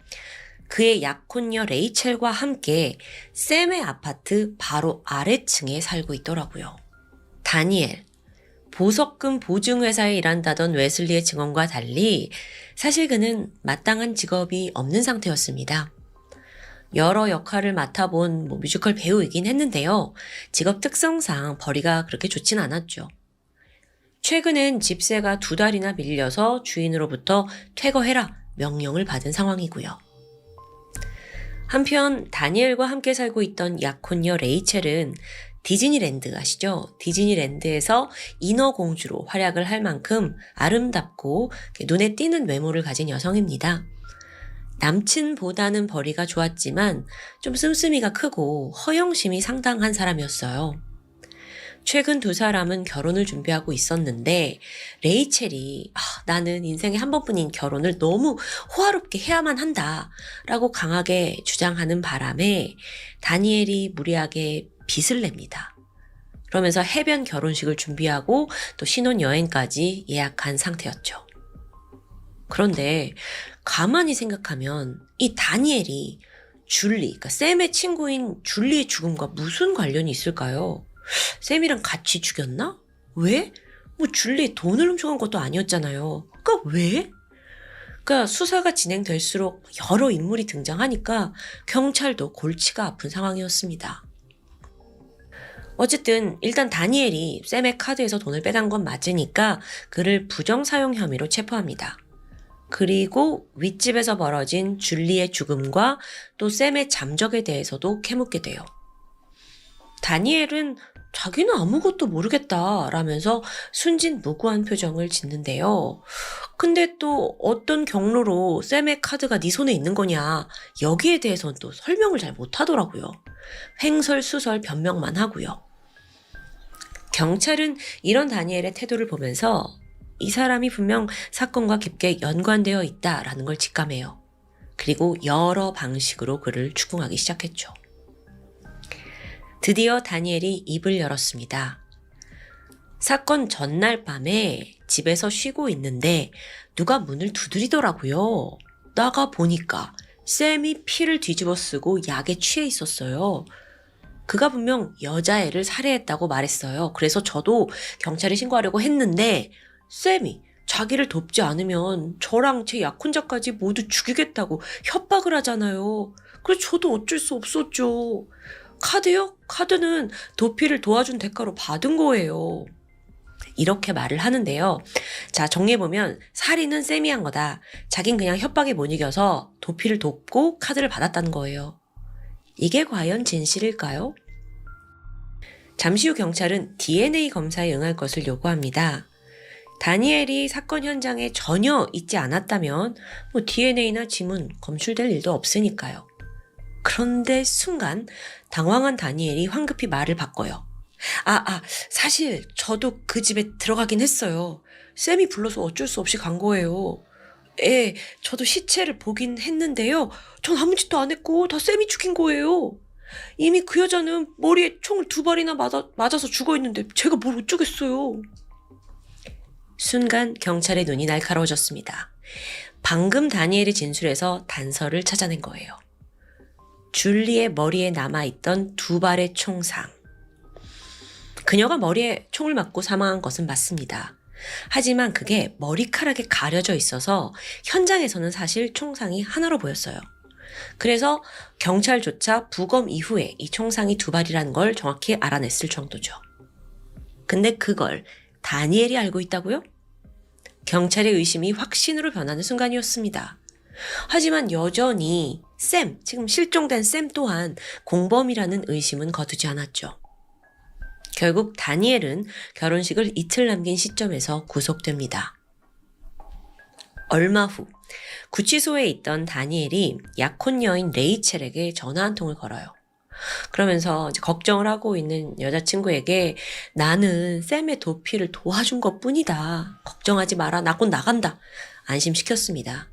그의 약혼녀 레이첼과 함께 샘의 아파트 바로 아래층에 살고 있더라고요. 다니엘, 보석금 보증회사에 일한다던 웨슬리의 증언과 달리 사실 그는 마땅한 직업이 없는 상태였습니다. 여러 역할을 맡아본 뮤지컬 배우이긴 했는데요. 직업 특성상 벌이가 그렇게 좋진 않았죠. 최근엔 집세가 2달이나 밀려서 주인으로부터 퇴거해라 명령을 받은 상황이고요. 한편 다니엘과 함께 살고 있던 약혼녀 레이첼은 디즈니랜드 아시죠? 디즈니랜드에서 인어공주로 활약을 할 만큼 아름답고 눈에 띄는 외모를 가진 여성입니다. 남친보다는 벌이가 좋았지만 좀 씀씀이가 크고 허영심이 상당한 사람이었어요. 최근 두 사람은 결혼을 준비하고 있었는데 레이첼이 나는 인생에 한 번뿐인 결혼을 너무 호화롭게 해야만 한다 라고 강하게 주장하는 바람에 다니엘이 무리하게 빚을 냅니다. 그러면서 해변 결혼식을 준비하고 또 신혼여행까지 예약한 상태였죠. 그런데 가만히 생각하면 이 다니엘이 그러니까 샘의 친구인 줄리의 죽음과 무슨 관련이 있을까요? 샘이랑 같이 죽였나? 왜? 줄리의 돈을 훔쳐간 것도 아니었잖아요. 그러니까 왜? 그러니까 수사가 진행될수록 여러 인물이 등장하니까 경찰도 골치가 아픈 상황이었습니다. 어쨌든 일단 다니엘이 샘의 카드에서 돈을 빼간 건 맞으니까 그를 부정사용 혐의로 체포합니다. 그리고 윗집에서 벌어진 줄리의 죽음과 또 샘의 잠적에 대해서도 캐묻게 돼요. 다니엘은 자기는 아무것도 모르겠다라면서 순진무구한 표정을 짓는데요. 근데 또 어떤 경로로 샘의 카드가 네 손에 있는 거냐 여기에 대해서는 또 설명을 잘 못하더라고요. 횡설수설 변명만 하고요. 경찰은 이런 다니엘의 태도를 보면서 이 사람이 분명 사건과 깊게 연관되어 있다라는 걸 직감해요. 그리고 여러 방식으로 그를 추궁하기 시작했죠. 드디어 다니엘이 입을 열었습니다. 사건 전날 밤에 집에서 쉬고 있는데 누가 문을 두드리더라고요. 나가 보니까 샘이 피를 뒤집어 쓰고 약에 취해 있었어요. 그가 분명 여자애를 살해했다고 말했어요. 그래서 저도 경찰에 신고하려고 했는데 샘이 자기를 돕지 않으면 저랑 제 약혼자까지 모두 죽이겠다고 협박을 하잖아요. 그래서 저도 어쩔 수 없었죠. 카드요? 카드는 도피를 도와준 대가로 받은 거예요. 이렇게 말을 하는데요. 자, 정리해보면 살인은 샘이 한 거다. 자긴 그냥 협박에 못 이겨서 도피를 돕고 카드를 받았다는 거예요. 이게 과연 진실일까요? 잠시 후 경찰은 DNA 검사에 응할 것을 요구합니다. 다니엘이 사건 현장에 전혀 있지 않았다면 DNA나 지문 검출될 일도 없으니까요. 그런데 순간 당황한 다니엘이 황급히 말을 바꿔요. 사실 저도 그 집에 들어가긴 했어요. 샘이 불러서 어쩔 수 없이 간 거예요. 저도 시체를 보긴 했는데요. 전 아무 짓도 안 했고 다 샘이 죽인 거예요. 이미 그 여자는 머리에 총을 2발이나 맞아서 죽어 있는데 제가 뭘 어쩌겠어요. 순간 경찰의 눈이 날카로워졌습니다. 방금 다니엘이 진술해서 단서를 찾아낸 거예요. 줄리의 머리에 남아있던 2발의 총상. 그녀가 머리에 총을 맞고 사망한 것은 맞습니다. 하지만 그게 머리카락에 가려져 있어서 현장에서는 사실 총상이 하나로 보였어요. 그래서 경찰조차 부검 이후에 이 총상이 2발이라는 걸 정확히 알아냈을 정도죠. 근데 그걸 다니엘이 알고 있다고요? 경찰의 의심이 확신으로 변하는 순간이었습니다. 하지만 여전히 지금 실종된 샘 또한 공범이라는 의심은 거두지 않았죠. 결국 다니엘은 결혼식을 이틀 남긴 시점에서 구속됩니다. 얼마 후 구치소에 있던 다니엘이 약혼녀인 레이첼에게 전화 한 통을 걸어요. 그러면서 이제 걱정을 하고 있는 여자친구에게 나는 샘의 도피를 도와준 것뿐이다. 걱정하지 마라. 나 곧 나간다. 안심시켰습니다.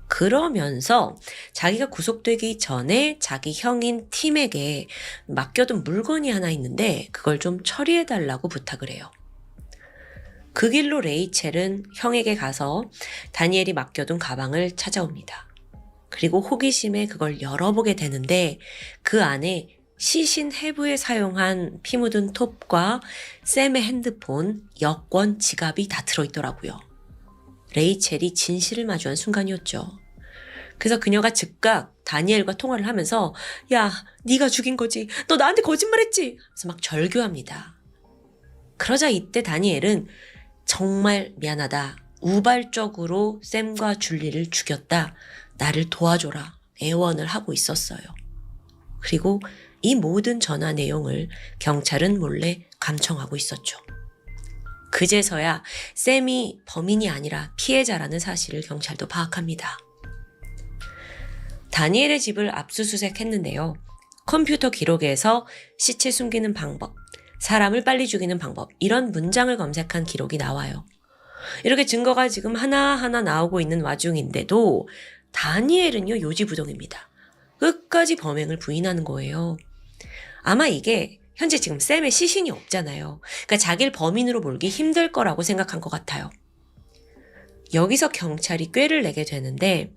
그러면서 자기가 구속되기 전에 자기 형인 팀에게 맡겨둔 물건이 하나 있는데 그걸 좀 처리해달라고 부탁을 해요. 그 길로 레이첼은 형에게 가서 다니엘이 맡겨둔 가방을 찾아옵니다. 그리고 호기심에 그걸 열어보게 되는데 그 안에 시신 해부에 사용한 피 묻은 톱과 샘의 핸드폰, 여권, 지갑이 다 들어있더라고요. 레이첼이 진실을 마주한 순간이었죠. 그래서 그녀가 즉각 다니엘과 통화를 하면서 야, 네가 죽인 거지. 너 나한테 거짓말했지. 그래서 막 절규합니다. 그러자 이때 다니엘은 정말 미안하다. 우발적으로 샘과 줄리를 죽였다. 나를 도와줘라. 애원을 하고 있었어요. 그리고 이 모든 전화 내용을 경찰은 몰래 감청하고 있었죠. 그제서야 샘이 범인이 아니라 피해자라는 사실을 경찰도 파악합니다. 다니엘의 집을 압수수색했는데요. 컴퓨터 기록에서 시체 숨기는 방법, 사람을 빨리 죽이는 방법, 이런 문장을 검색한 기록이 나와요. 이렇게 증거가 지금 하나하나 나오고 있는 와중인데도 다니엘은요, 요지부동입니다. 끝까지 범행을 부인하는 거예요. 아마 이게 현재 지금 샘의 시신이 없잖아요. 그러니까 자기를 범인으로 몰기 힘들 거라고 생각한 것 같아요. 여기서 경찰이 꾀를 내게 되는데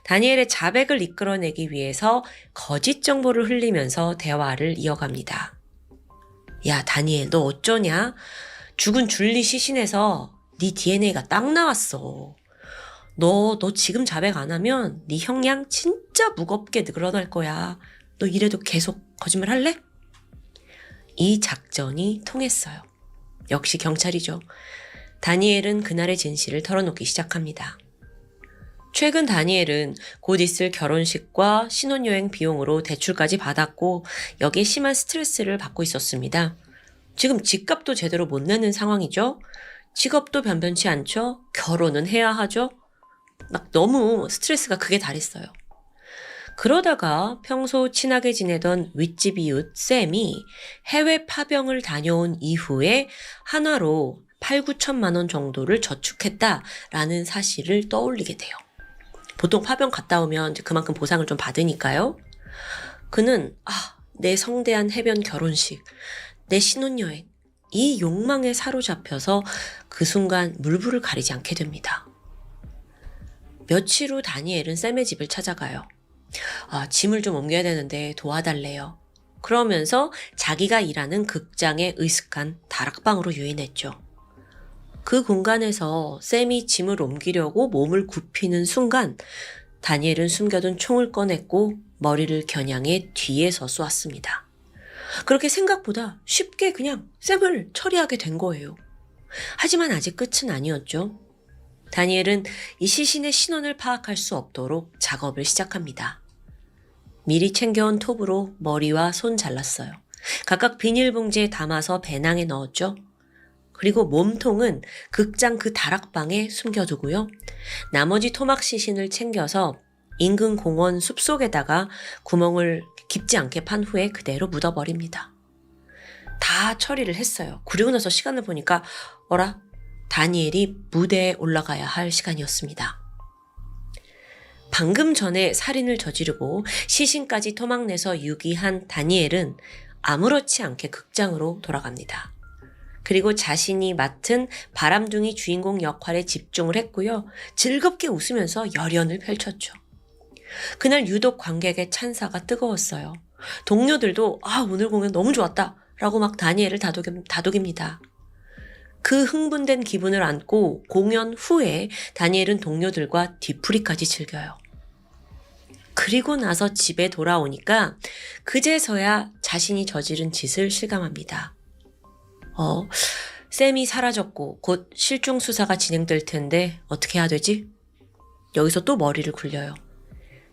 다니엘의 자백을 이끌어내기 위해서 거짓 정보를 흘리면서 대화를 이어갑니다. 야, 다니엘, 너 어쩌냐? 죽은 줄리 시신에서 네 DNA가 딱 나왔어. 너 지금 자백 안 하면 네 형량 진짜 무겁게 늘어날 거야. 너 이래도 계속 거짓말 할래? 이 작전이 통했어요. 역시 경찰이죠. 다니엘은 그날의 진실을 털어놓기 시작합니다. 최근 다니엘은 곧 있을 결혼식과 신혼여행 비용으로 대출까지 받았고 여기에 심한 스트레스를 받고 있었습니다. 지금 집값도 제대로 못 내는 상황이죠. 직업도 변변치 않죠. 결혼은 해야 하죠. 막 너무 스트레스가 극에 달했어요. 그러다가 평소 친하게 지내던 윗집 이웃 샘이 해외 파병을 다녀온 이후에 한화로 8, 9천만 원 정도를 저축했다라는 사실을 떠올리게 돼요. 보통 파병 갔다 오면 이제 그만큼 보상을 좀 받으니까요. 그는 내 성대한 해변 결혼식, 내 신혼여행, 이 욕망에 사로잡혀서 그 순간 물불을 가리지 않게 됩니다. 며칠 후 다니엘은 샘의 집을 찾아가요. 짐을 좀 옮겨야 되는데 도와달래요. 그러면서 자기가 일하는 극장에 의숙한 다락방으로 유인했죠. 그 공간에서 샘이 짐을 옮기려고 몸을 굽히는 순간 다니엘은 숨겨둔 총을 꺼냈고 머리를 겨냥해 뒤에서 쏘았습니다. 그렇게 생각보다 쉽게 그냥 샘을 처리하게 된 거예요. 하지만 아직 끝은 아니었죠. 다니엘은 이 시신의 신원을 파악할 수 없도록 작업을 시작합니다. 미리 챙겨온 톱으로 머리와 손 잘랐어요. 각각 비닐봉지에 담아서 배낭에 넣었죠. 그리고 몸통은 극장 그 다락방에 숨겨두고요. 나머지 토막 시신을 챙겨서 인근 공원 숲속에다가 구멍을 깊지 않게 판 후에 그대로 묻어버립니다. 다 처리를 했어요. 그리고 나서 시간을 보니까 다니엘이 무대에 올라가야 할 시간이었습니다. 방금 전에 살인을 저지르고 시신까지 토막내서 유기한 다니엘은 아무렇지 않게 극장으로 돌아갑니다. 그리고 자신이 맡은 바람둥이 주인공 역할에 집중을 했고요. 즐겁게 웃으면서 열연을 펼쳤죠. 그날 유독 관객의 찬사가 뜨거웠어요. 동료들도 오늘 공연 너무 좋았다 라고 막 다니엘을 다독입니다. 그 흥분된 기분을 안고 공연 후에 다니엘은 동료들과 뒤풀이까지 즐겨요. 그리고 나서 집에 돌아오니까 그제서야 자신이 저지른 짓을 실감합니다. 샘이 사라졌고 곧 실종 수사가 진행될 텐데 어떻게 해야 되지? 여기서 또 머리를 굴려요.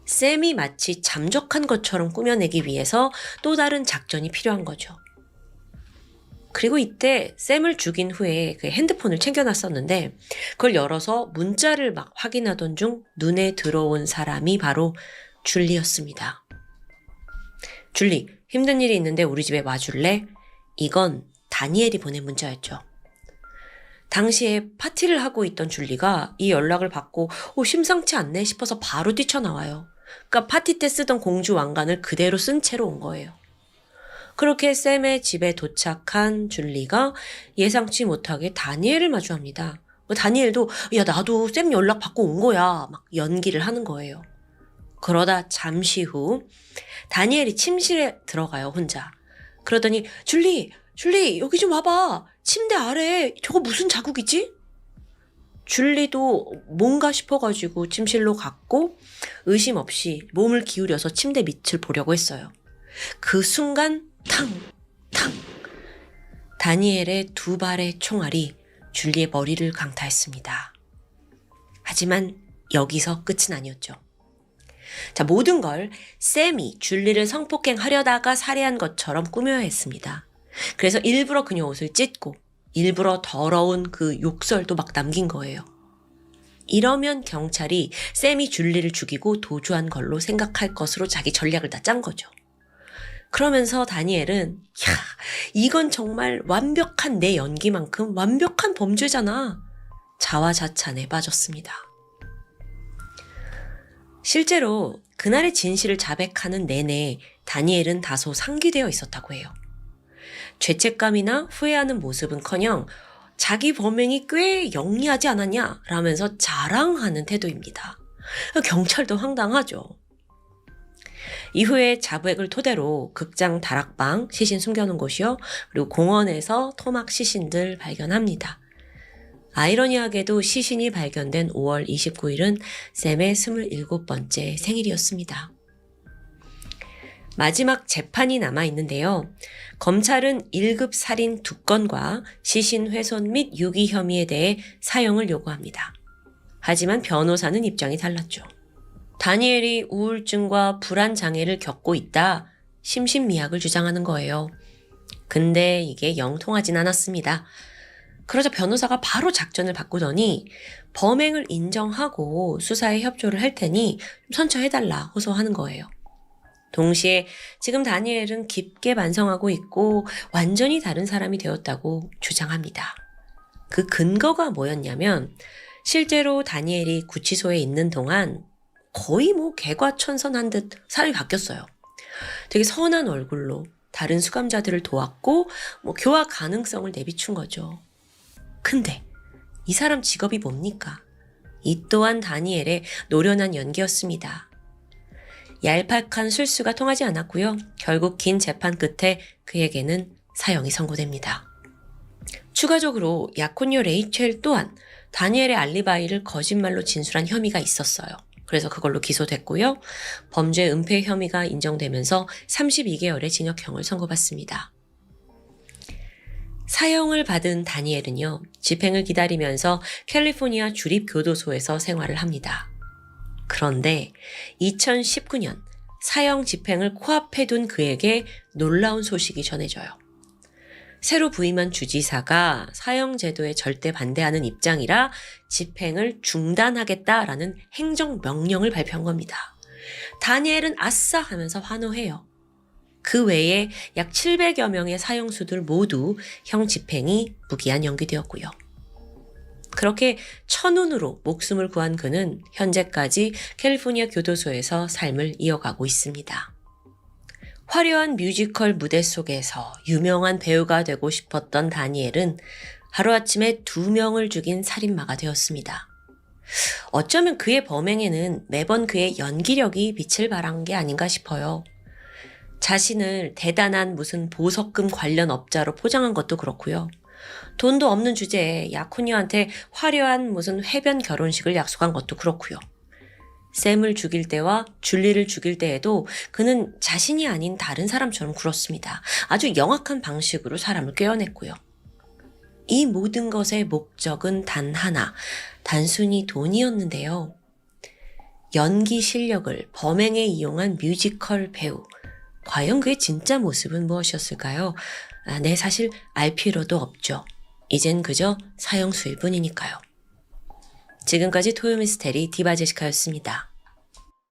샘이 마치 잠적한 것처럼 꾸며내기 위해서 또 다른 작전이 필요한 거죠. 그리고 이때 샘을 죽인 후에 그 핸드폰을 챙겨놨었는데 그걸 열어서 문자를 막 확인하던 중 눈에 들어온 사람이 바로 줄리였습니다. 줄리, 힘든 일이 있는데 우리 집에 와줄래? 이건 다니엘이 보낸 문자였죠. 당시에 파티를 하고 있던 줄리가 이 연락을 받고 심상치 않네 싶어서 바로 뛰쳐나와요. 그러니까 파티 때 쓰던 공주 왕관을 그대로 쓴 채로 온 거예요. 그렇게 샘의 집에 도착한 줄리가 예상치 못하게 다니엘을 마주합니다. 다니엘도 야 나도 샘 연락 받고 온 거야 막 연기를 하는 거예요. 그러다 잠시 후 다니엘이 침실에 들어가요 혼자. 그러더니 줄리 여기 좀 와봐. 침대 아래 저거 무슨 자국이지? 줄리도 뭔가 싶어가지고 침실로 갔고 의심 없이 몸을 기울여서 침대 밑을 보려고 했어요. 그 순간 탕! 다니엘의 두 발의 총알이 줄리의 머리를 강타했습니다. 하지만 여기서 끝은 아니었죠. 자, 모든 걸 샘이 줄리를 성폭행하려다가 살해한 것처럼 꾸며야 했습니다. 그래서 일부러 그녀 옷을 찢고 일부러 더러운 그 욕설도 막 남긴 거예요. 이러면 경찰이 샘이 줄리를 죽이고 도주한 걸로 생각할 것으로 자기 전략을 다 짠 거죠. 그러면서 다니엘은 이건 정말 완벽한 내 연기만큼 완벽한 범죄잖아. 자화자찬에 빠졌습니다. 실제로 그날의 진실을 자백하는 내내 다니엘은 다소 상기되어 있었다고 해요. 죄책감이나 후회하는 모습은커녕 자기 범행이 꽤 영리하지 않았냐 라면서 자랑하는 태도입니다. 경찰도 황당하죠. 이후에 자백을 토대로 극장 다락방, 시신 숨겨놓은 곳이요. 그리고 공원에서 토막 시신들 발견합니다. 아이러니하게도 시신이 발견된 5월 29일은 샘의 27번째 생일이었습니다. 마지막 재판이 남아있는데요. 검찰은 1급 살인 2건과 시신 훼손 및 유기 혐의에 대해 사형을 요구합니다. 하지만 변호사는 입장이 달랐죠. 다니엘이 우울증과 불안 장애를 겪고 있다, 심신미약을 주장하는 거예요. 근데 이게 영 통하진 않았습니다. 그러자 변호사가 바로 작전을 바꾸더니 범행을 인정하고 수사에 협조를 할 테니 선처해달라 호소하는 거예요. 동시에 지금 다니엘은 깊게 반성하고 있고 완전히 다른 사람이 되었다고 주장합니다. 그 근거가 뭐였냐면 실제로 다니엘이 구치소에 있는 동안 거의 개과천선한 듯 사람이 바뀌었어요. 되게 선한 얼굴로 다른 수감자들을 도왔고 교화 가능성을 내비춘 거죠. 근데 이 사람 직업이 뭡니까? 이 또한 다니엘의 노련한 연기였습니다. 얄팍한 술수가 통하지 않았고요. 결국 긴 재판 끝에 그에게는 사형이 선고됩니다. 추가적으로 약혼녀 레이첼 또한 다니엘의 알리바이를 거짓말로 진술한 혐의가 있었어요. 그래서 그걸로 기소됐고요. 범죄 은폐 혐의가 인정되면서 32개월의 징역형을 선고받습니다. 사형을 받은 다니엘은요, 집행을 기다리면서 캘리포니아 주립교도소에서 생활을 합니다. 그런데 2019년 사형 집행을 코앞에 둔 그에게 놀라운 소식이 전해져요. 새로 부임한 주지사가 사형 제도에 절대 반대하는 입장이라 집행을 중단하겠다라는 행정명령을 발표한 겁니다. 다니엘은 아싸 하면서 환호해요. 그 외에 약 700여 명의 사형수들 모두 형 집행이 무기한 연기되었고요. 그렇게 천운으로 목숨을 구한 그는 현재까지 캘리포니아 교도소에서 삶을 이어가고 있습니다. 화려한 뮤지컬 무대 속에서 유명한 배우가 되고 싶었던 다니엘은 하루아침에 2명을 죽인 살인마가 되었습니다. 어쩌면 그의 범행에는 매번 그의 연기력이 빛을 발한 게 아닌가 싶어요. 자신을 대단한 무슨 보석금 관련 업자로 포장한 것도 그렇고요. 돈도 없는 주제에 약혼녀한테 화려한 무슨 해변 결혼식을 약속한 것도 그렇고요. 샘을 죽일 때와 줄리를 죽일 때에도 그는 자신이 아닌 다른 사람처럼 굴었습니다. 아주 영악한 방식으로 사람을 꿰어냈고요. 이 모든 것의 목적은 단 하나, 단순히 돈이었는데요. 연기 실력을 범행에 이용한 뮤지컬 배우. 과연 그의 진짜 모습은 무엇이었을까요? 네, 사실 알 필요도 없죠. 이젠 그저 사형수일 뿐이니까요. 지금까지 토요미스테리 디바제시카였습니다.